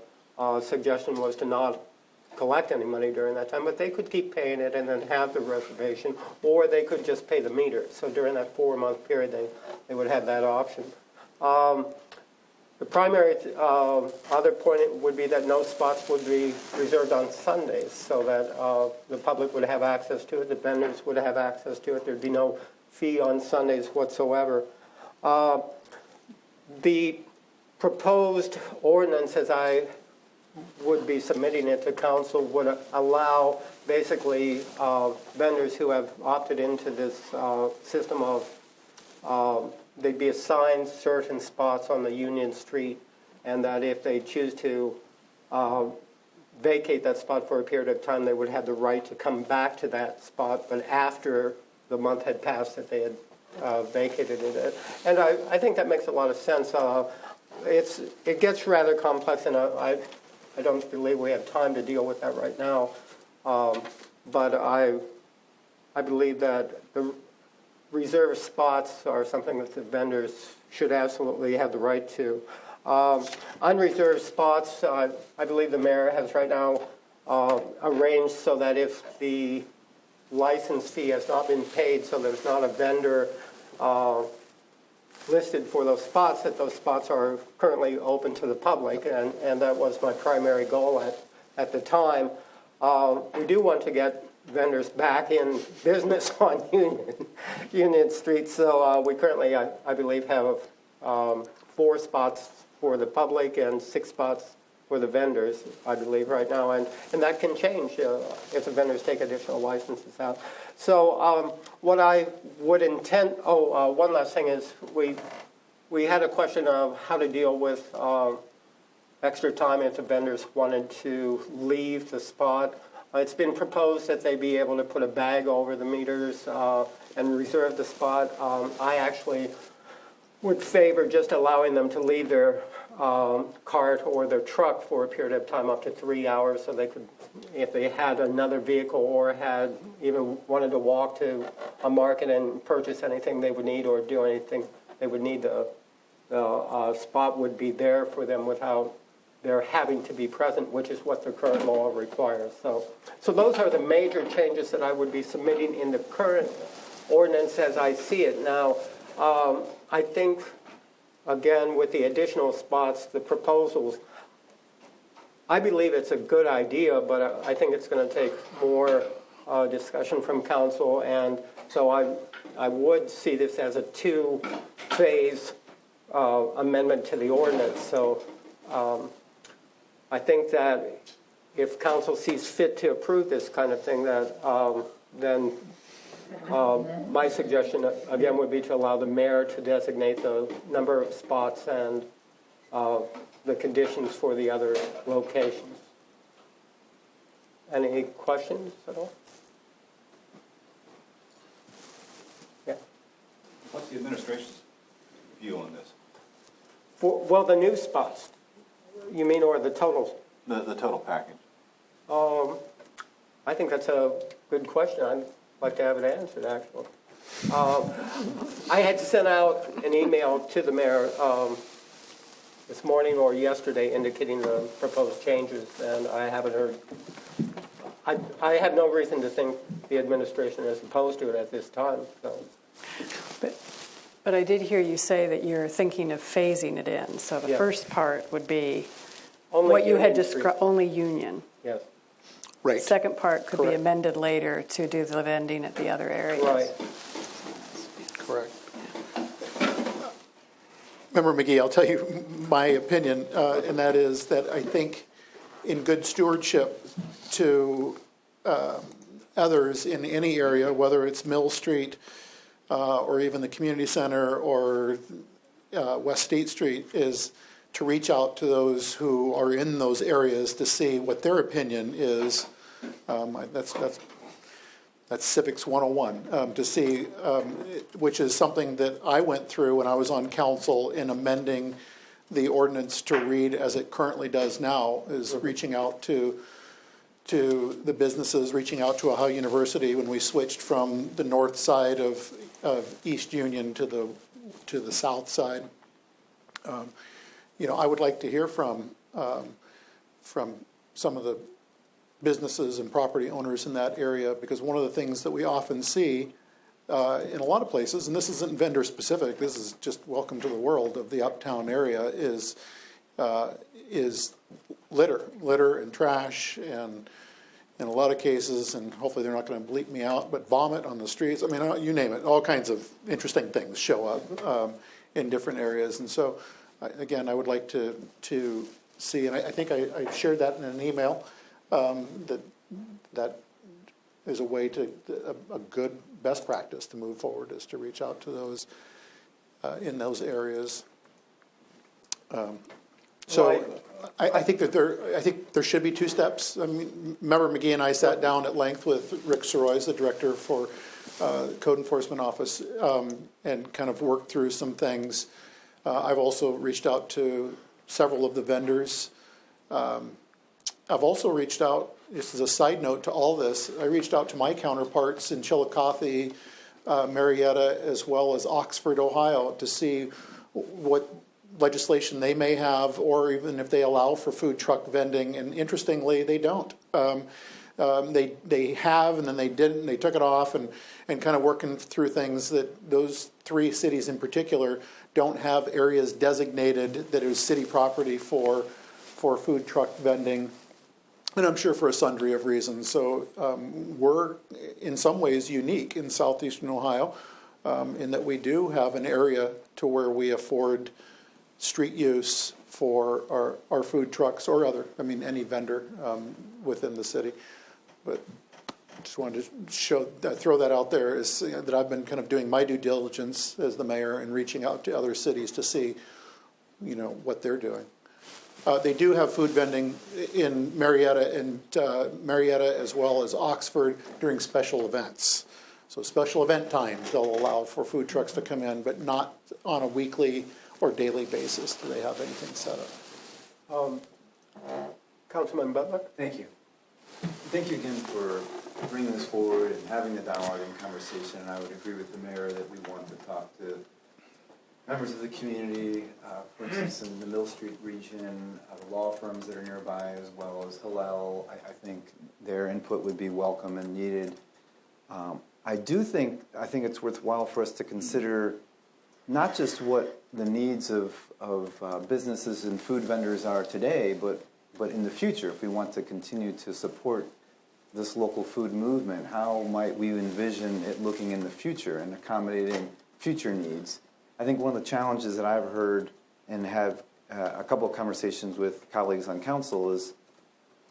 suggestion was to not collect any money during that time, but they could keep paying it and then have the reservation, or they could just pay the meter. So during that 4 month period, they would have that option. The primary other point would be that no spots would be reserved on Sundays, so that the public would have access to it, the vendors would have access to it. There'd be no fee on Sundays whatsoever. The proposed ordinance, as I would be submitting it to council, would allow basically vendors who have opted into this system of they'd be assigned certain spots on the Union Street, and that if they choose to vacate that spot for a period of time, they would have the right to come back to that spot, but after the month had passed that they had vacated it. And I think that makes a lot of sense. It gets rather complex, and I don't believe we have time to deal with that right now. But I believe that the reserved spots are something that the vendors should absolutely have the right to. Unreserved spots, I believe the mayor has right now arranged so that if the license fee has not been paid, so there's not a vendor listed for those spots, that those spots are currently open to the public, and that was my primary goal at the time. We do want to get vendors back in business on Union Street, so we currently, I believe, have 4 spots for the public and 6 spots for the vendors, I believe, right now, and that can change if the vendors take additional licenses out. So what I would intend, one last thing is we had a question of how to deal with extra time if the vendors wanted to leave the spot. It's been proposed that they be able to put a bag over the meters and reserve the spot. I actually would favor just allowing them to leave their cart or their truck for a period of time, up to 3 hours, so they could, if they had another vehicle or had even wanted to walk to a market and purchase anything they would need or do anything they would need, the spot would be there for them without they're having to be present, which is what the current law requires. So those are the major changes that I would be submitting in the current ordinance as I see it. Now, I think, again, with the additional spots, the proposals, I believe it's a good idea, but I think it's going to take more discussion from council, and so I would see this as a 2-phase amendment to the ordinance. So I think that if council sees fit to approve this kind of thing, that then My suggestion, again, would be to allow the mayor to designate the number of spots and the conditions for the other locations. Any questions at all? Yeah. What's the administration's view on this? Well, the new spots, you mean, or the total? The total package. I think that's a good question. I'd like to have it answered, actually. I had sent out an email to the mayor this morning or yesterday indicating the proposed changes, and I haven't heard. I have no reason to think the administration is opposed to it at this time. So. But I did hear you say that you're thinking of phasing it in. So the first part would be only what you had Union described, only Union. Yes. Right. The second part could be Correct. amended later to do the vending at the other areas. Right. Correct. Member McGee, I'll tell you my opinion, and that is that I think in good stewardship to others in any area, whether it's Mill Street or even the community center or West State Street, is to reach out to those who are in those areas to see what their opinion is. That's Civics 101, to see, which is something that I went through when I was on council in amending the ordinance to read as it currently does now, is reaching out to the businesses, reaching out to Ohio University when we switched from the north side of East Union to the south side. I would like to hear from some of the businesses and property owners in that area, because one of the things that we often see in a lot of places, and this isn't vendor specific, this is just welcome to the world of the uptown area, is litter and trash, and in a lot of cases, and hopefully they're not going to bleep me out, but vomit on the streets. I mean, you name it, all kinds of interesting things show up in different areas. And so, again, I would like to see, and I think I shared that in an email, that is a way to, a good best practice to move forward, is to reach out to those in those areas. I think that there should be two steps. I mean, Member McGee and I sat down at length with Rick Sorois, the director for Code Enforcement Office, and kind of worked through some things. I've also reached out to several of the vendors. I've also reached out, just as a side note to all this, I reached out to my counterparts in Chillicothe, Marietta, as well as Oxford, Ohio, to see what legislation they may have, or even if they allow for food truck vending. And interestingly, they don't. They have, and then they didn't, and they took it off, and kind of working through things that those three cities in particular don't have areas designated that is city property for food truck vending. And I'm sure for a sundry of reasons. So we're in some ways unique in southeastern Ohio in that we do have an area to where we afford street use for our food trucks or other, any vendor within the city. But just wanted to throw that out there, is that I've been kind of doing my due diligence as the mayor and reaching out to other cities to see, what they're doing. They do have food vending in Marietta as well as Oxford during special events. So special event times, they'll allow for food trucks to come in, but not on a weekly or daily basis do they have anything set up. Councilman Butler? Thank you. Thank you again for bringing this forward and having the dialogue and conversation. And I would agree with the mayor that we want to talk to members of the community, for instance, in the Mill Street region, the law firms that are nearby, as well as Hillel. I think their input would be welcome and needed. I think it's worthwhile for us to consider not just what the needs of businesses and food vendors are today, but in the future, if we want to continue to support this local food movement, how might we envision it looking in the future and accommodating future needs? I think one of the challenges that I've heard and have a couple of conversations with colleagues on council is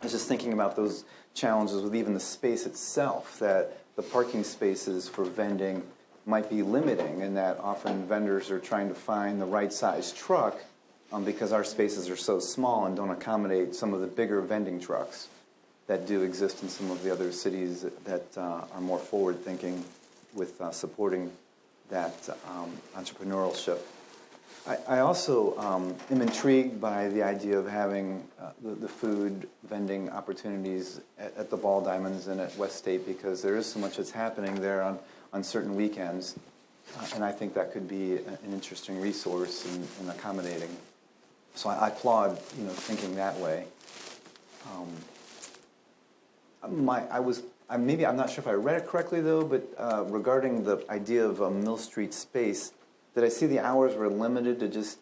was just thinking about those challenges with even the space itself, that the parking spaces for vending might be limiting, and that often vendors are trying to find the right size truck because our spaces are so small and don't accommodate some of the bigger vending trucks that do exist in some of the other cities that are more forward-thinking with supporting that entrepreneurship. I also am intrigued by the idea of having the food vending opportunities at the Ball Diamonds and at West State, because there is so much that's happening there on certain weekends, and I think that could be an interesting resource in accommodating. So I applaud, thinking that way. I'm not sure if I read it correctly though, but regarding the idea of a Mill Street space, did I see the hours were limited to just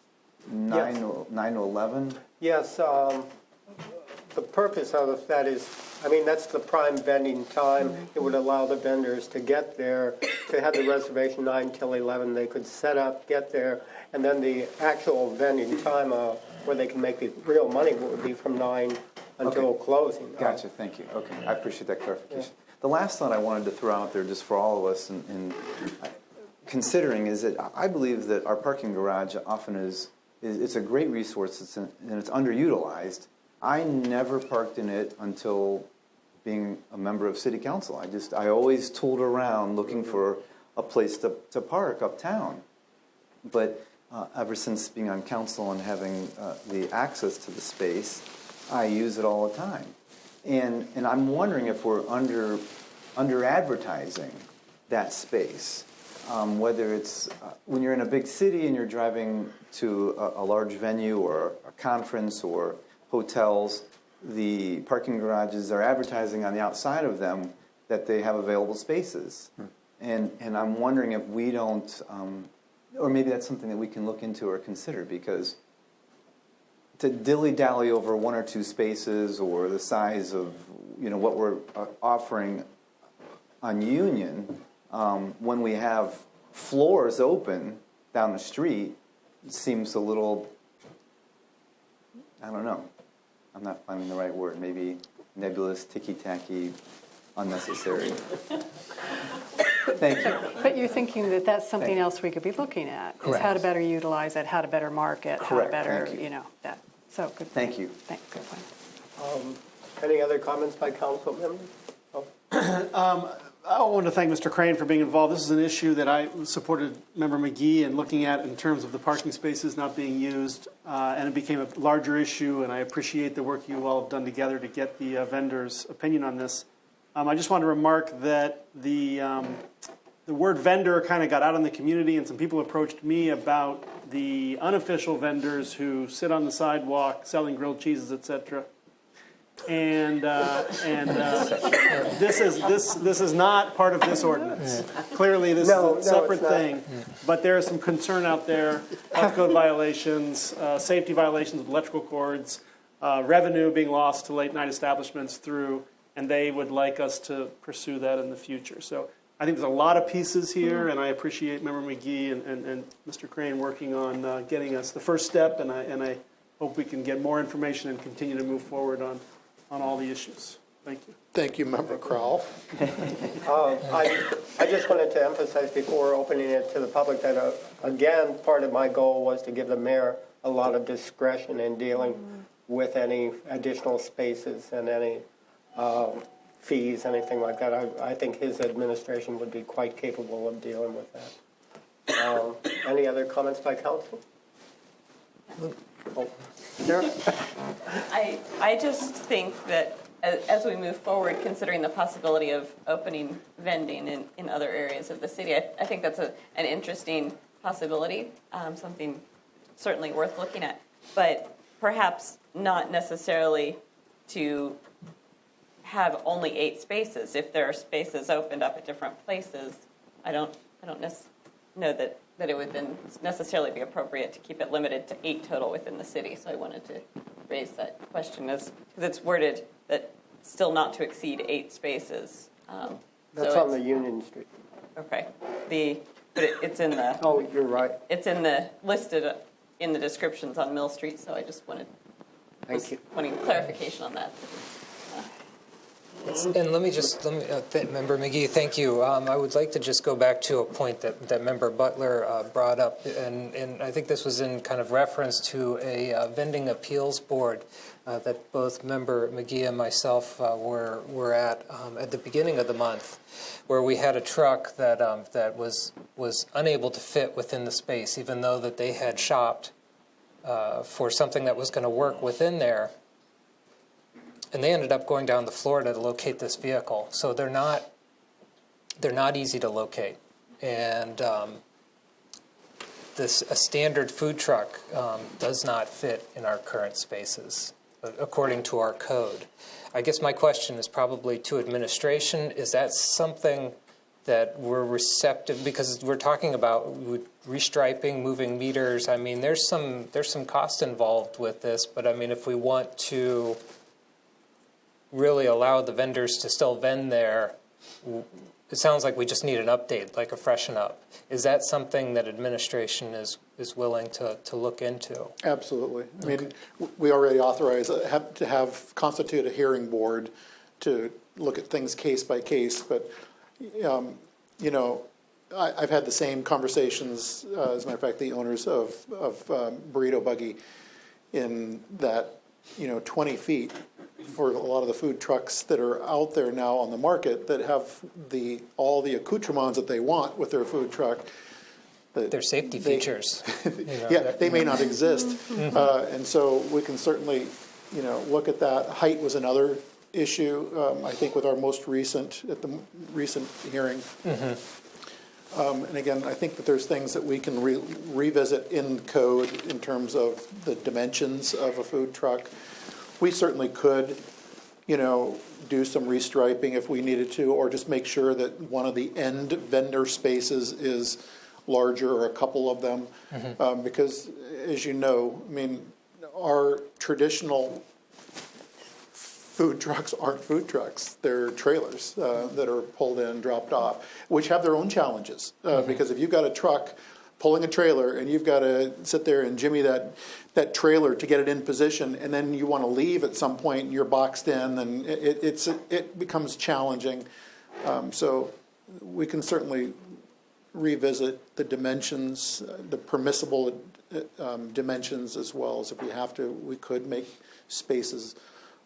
9 to 11? Yes, the purpose of that is, that's the prime vending time. It would allow the vendors to get there, to have the reservation 9 till 11. They could set up, get there, and then the actual vending time where they can make the real money would be from 9 until closing. Gotcha, thank you. Okay, I appreciate that clarification. Yeah. The last thought I wanted to throw out there just for all of us in considering is that I believe that our parking garage often it's a great resource and it's underutilized. I never parked in it until being a member of city council. I always tooled around looking for a place to park uptown. But ever since being on council and having the access to the space, I use it all the time. And I'm wondering if we're under advertising that space. Whether it's when you're in a big city and you're driving to a large venue or a conference or hotels, the parking garages are advertising on the outside of them that they have available spaces. And I'm wondering if we don't, or maybe that's something that we can look into or consider, because to dilly-dally over 1 or 2 spaces or the size of what we're offering on Union, when we have floors open down the street, it seems a little, I don't know, I'm not finding the right word, maybe nebulous, ticky-tacky, unnecessary. Thank you. But you're thinking that that's something else we could be looking at, Correct. Is how to better utilize it, how to better market, Correct. how to better, Thank you. that. So good. Thank you. Thanks. Good point. Any other comments by council members? I want to thank Mr. Crane for being involved. This is an issue that I supported Member McGee in looking at in terms of the parking spaces not being used, and it became a larger issue, and I appreciate the work you all have done together to get the vendor's opinion on this. I just want to remark that the word vendor kind of got out in the community, and some people approached me about the unofficial vendors who sit on the sidewalk selling grilled cheeses, etc. And this is not part of this ordinance. Clearly, this is a separate thing. But there is some concern out there: health code violations, safety violations with electrical cords, revenue being lost to late night establishments through, and they would like us to pursue that in the future. So I think there's a lot of pieces here, and I appreciate Member McGee and Mr. Crane working on getting us the first step, and I hope we can get more information and continue to move forward on all the issues. Thank you. Thank you, Member Crowell. I just wanted to emphasize before opening it to the public that, again, part of my goal was to give the mayor a lot of discretion in dealing with any additional spaces and any fees, anything like that. I think his administration would be quite capable of dealing with that. Any other comments by council? Oh, Sarah? I just think that as we move forward, considering the possibility of opening vending in other areas of the city, I think that's an interesting possibility, something certainly worth looking at, but perhaps not necessarily to have only 8 spaces. If there are spaces opened up at different places, I don't know that it would then necessarily be appropriate to keep it limited to 8 total within the city. So I wanted to raise that question because it's worded that still not to exceed 8 spaces. That's on the Union Street. Okay. But it's in the. Oh, you're right. It's in the listed in the descriptions on Mill Street. So I just wanted. Thank you. Wanting clarification on that. And Member McGee, thank you. I would like to just go back to a point that Member Butler brought up, and I think this was in kind of reference to a vending appeals board that both Member McGee and myself were at the beginning of the month, where we had a truck that was unable to fit within the space, even though that they had shopped for something that was going to work within there. And they ended up going down to Florida to locate this vehicle. So they're not easy to locate. And a standard food truck does not fit in our current spaces, according to our code. I guess my question is probably to administration. Is that something that we're receptive, because we're talking about restriping, moving meters? I mean, there's some cost involved with this, but I mean, if we want to really allow the vendors to still vend there, it sounds like we just need an update, like a freshen up. Is that something that administration is willing to look into? Absolutely. I mean, we already authorize to have constitute a hearing board to look at things case by case, but you know, I've had the same conversations, as a matter of fact, the owners of Burrito Buggy, in that, 20 feet for a lot of the food trucks that are out there now on the market that have all the accoutrements that they want with their food truck. Their safety features. Yeah, they may not exist. And so we can certainly, look at that. Height was another issue, I think, with our most recent hearing. And again, I think that there's things that we can revisit in code in terms of the dimensions of a food truck. We certainly could, do some restriping if we needed to, or just make sure that one of the end vendor spaces is larger, or a couple of them. Because, as you know, I mean, our traditional food trucks aren't food trucks. They're trailers that are pulled in, dropped off, which have their own challenges. Because if you've got a truck pulling a trailer and you've got to sit there and jimmy that trailer to get it in position, and then you want to leave at some point and you're boxed in, and it becomes challenging. So we can certainly revisit the dimensions, the permissible dimensions, as well as, if we have to, we could make spaces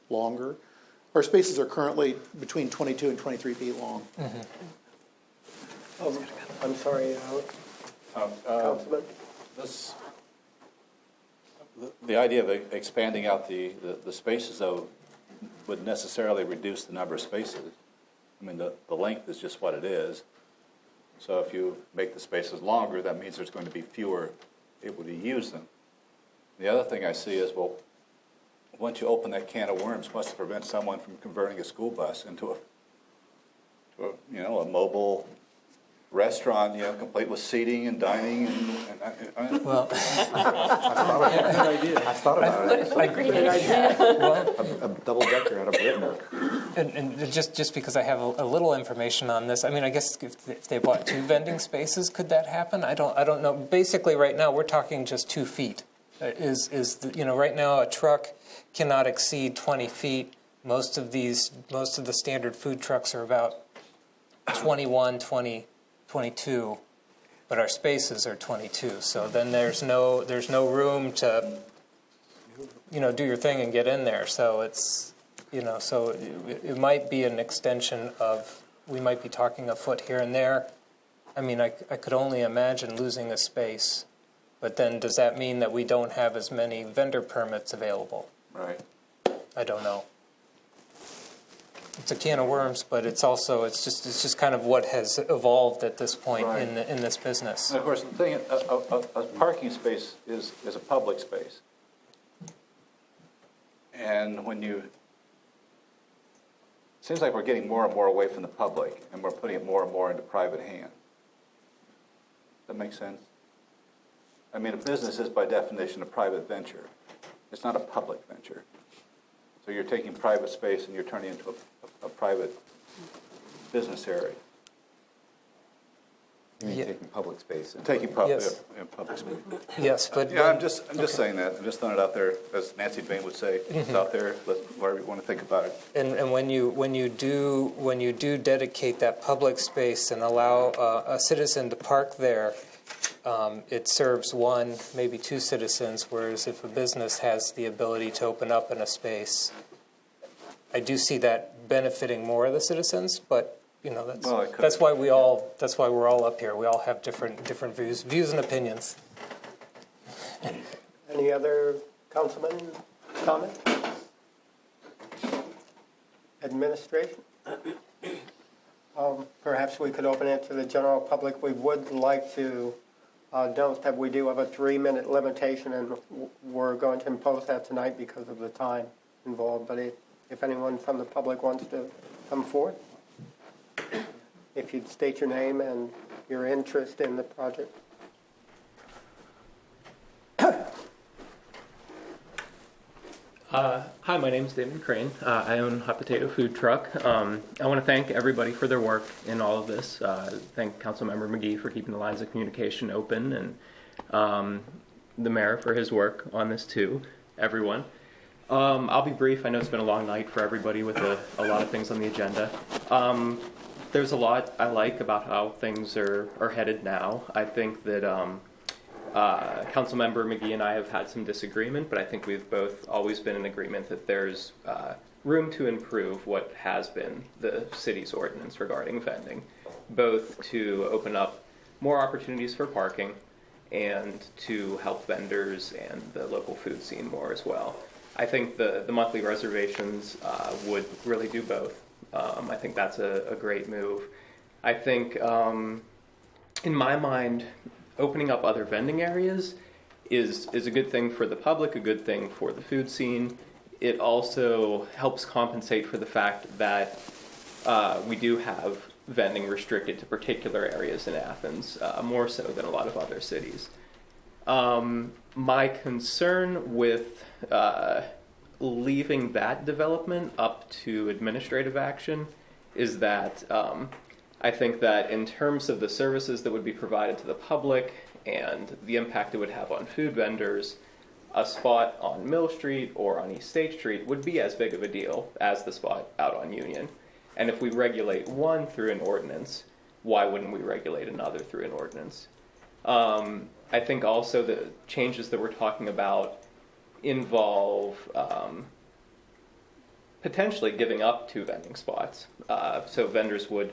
longer. Our spaces are currently between 22 and 23 feet long. I'm sorry, Councilman. The idea of expanding out the spaces, though, would necessarily reduce the number of spaces. I mean, the length is just what it is. So if you make the spaces longer, that means there's going to be fewer able to use them. The other thing I see is, well, once you open that can of worms, what's to prevent someone from converting a school bus into a mobile restaurant, complete with seating and dining well, I thought about it. What a great idea. A double decker out of Britain. And just because I have a little information on this, I mean, I guess if they bought 2 vending spaces, could that happen? I don't know. Basically, right now we're talking just 2 feet. Right now a truck cannot exceed 20 feet. Most of the standard food trucks are about 21, 20. 22, but our spaces are 22. So then there's no room to, do your thing and get in there. So it's, so it might be an extension of, we might be talking a foot here and there. I mean, I could only imagine losing a space, but then does that mean that we don't have as many vendor permits available? Right. I don't know. It's a can of worms, but it's just kind of what has evolved at this point in this business. And of course, the thing, a parking space is a public space, and it seems like we're getting more and more away from the public, and we're putting it more and more into private hands. Does that make sense? I mean, a business is by definition a private venture. It's not a public venture. So you're taking private space and you're turning it into a private business area. You mean taking public space? Taking public space. Yes, but yeah, I'm just saying that. I'm just throwing it out there, as Nancy Bain would say. It's out there. Whatever you want to think about it. And when you do dedicate that public space and allow a citizen to park there, it serves one, maybe two citizens. Whereas if a business has the ability to open up in a space, I do see that benefiting more of the citizens. But that's why we're all up here. We all have different views and opinions. Any other councilman comment? Administration? Perhaps we could open it to the general public. We would like to note that we do have a 3-minute limitation, and we're going to impose that tonight because of the time involved. But if anyone from the public wants to come forward, if you'd state your name and your interest in the project. Hi, my name is David Crane. I own Hot Potato Food Truck. I want to thank everybody for their work in all of this. Thank Councilmember McGee for keeping the lines of communication open, and the mayor for his work on this too. Everyone. I'll be brief. I know it's been a long night for everybody with a lot of things on the agenda. There's a lot I like about how things are headed now. I think that Councilmember McGee and I have had some disagreement, but I think we've both always been in agreement that there's room to improve what has been the city's ordinance regarding vending, both to open up more opportunities for parking and to help vendors and the local food scene more as well. I think the monthly reservations would really do both. I think that's a great move. I think, in my mind, opening up other vending areas is a good thing for the public, a good thing for the food scene. It also helps compensate for the fact that we do have vending restricted to particular areas in Athens, more so than a lot of other cities. My concern with leaving that development up to administrative action is that I think that in terms of the services that would be provided to the public and the impact it would have on food vendors, a spot on Mill Street or on East State Street would be as big of a deal as the spot out on Union. And if we regulate one through an ordinance, why wouldn't we regulate another through an ordinance? I think also the changes that we're talking about involve potentially giving up 2 vending spots. So vendors would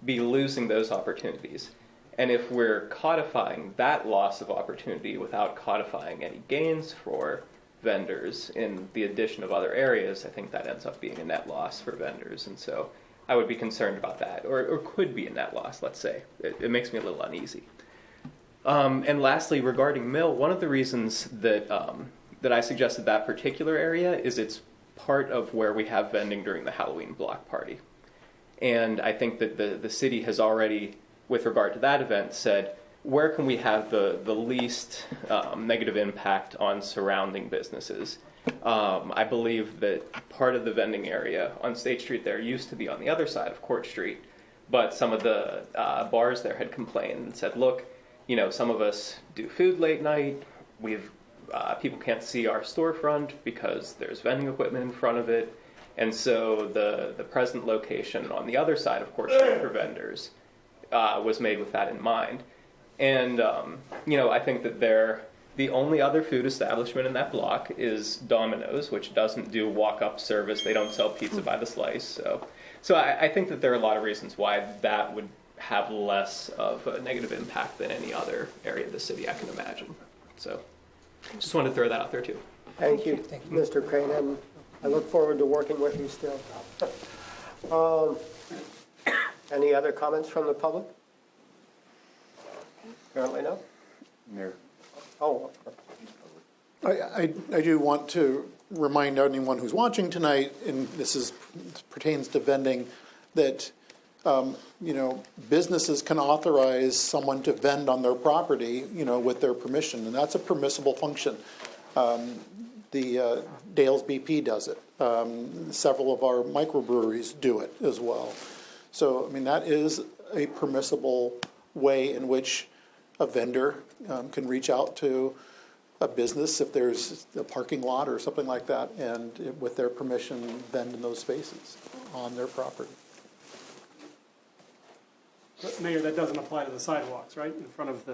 be losing those opportunities. And if we're codifying that loss of opportunity without codifying any gains for vendors in the addition of other areas, I think that ends up being a net loss for vendors. And so I would be concerned about that, or could be a net loss, let's say. It makes me a little uneasy. And lastly, regarding Mill, one of the reasons that that I suggested that particular area is it's part of where we have vending during the Halloween block party. And I think that the city has already, with regard to that event, said, where can we have the least negative impact on surrounding businesses? I believe that part of the vending area on State Street there used to be on the other side of Court Street, but some of the bars there had complained and said, look, some of us do food late night, people can't see our storefront because there's vending equipment in front of it. And so the present location on the other side of Court Street for vendors was made with that in mind. And, I think that the only other food establishment in that block is Domino's, which doesn't do walk-up service. They don't sell pizza by the slice. So I think that there are a lot of reasons why that would have less of a negative impact than any other area of the city I can imagine. So just wanted to throw that out there too. Thank you, Mr. Crane, and I look forward to working with you still. Any other comments from the public? Apparently no. Mayor. Oh. I do want to remind anyone who's watching tonight, and this pertains to vending, that businesses can authorize someone to vend on their property, with their permission, and that's a permissible function. The Dale's BP does it. Several of our microbreweries do it as well. So, that is a permissible way in which a vendor can reach out to a business if there's a parking lot or something like that, and with their permission, vend in those spaces on their property. But Mayor, that doesn't apply to the sidewalks, right? In front of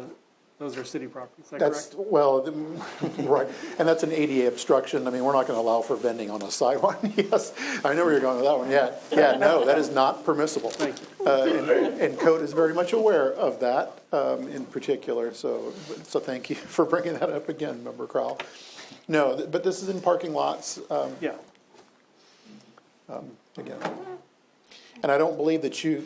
those are city properties, is that That's, correct? well, right, and that's an ADA obstruction. I mean, we're not going to allow for vending on a sidewalk. Yes, I know where you're going with that one. Yeah, no, that is not permissible. Thank you. And code is very much aware of that in particular. So thank you for bringing that up again, Member Crowell. No, but this is in parking lots. Yeah. Again, and I don't believe that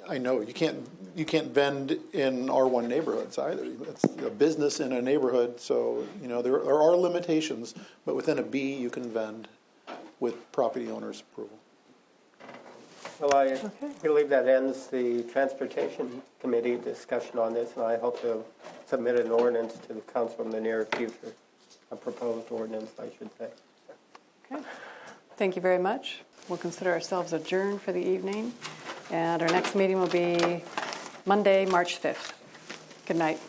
I know you can't vend in R1 neighborhoods either. It's a business in a neighborhood, so there are limitations. But within a B, you can vend with property owner's approval. Well, I believe that ends the Transportation Committee discussion on this, and I hope to submit an ordinance to the council in the near future, a proposed ordinance, I should say. Okay. Thank you very much. We'll consider ourselves adjourned for the evening, and our next meeting will be Monday, March 5th. Good night.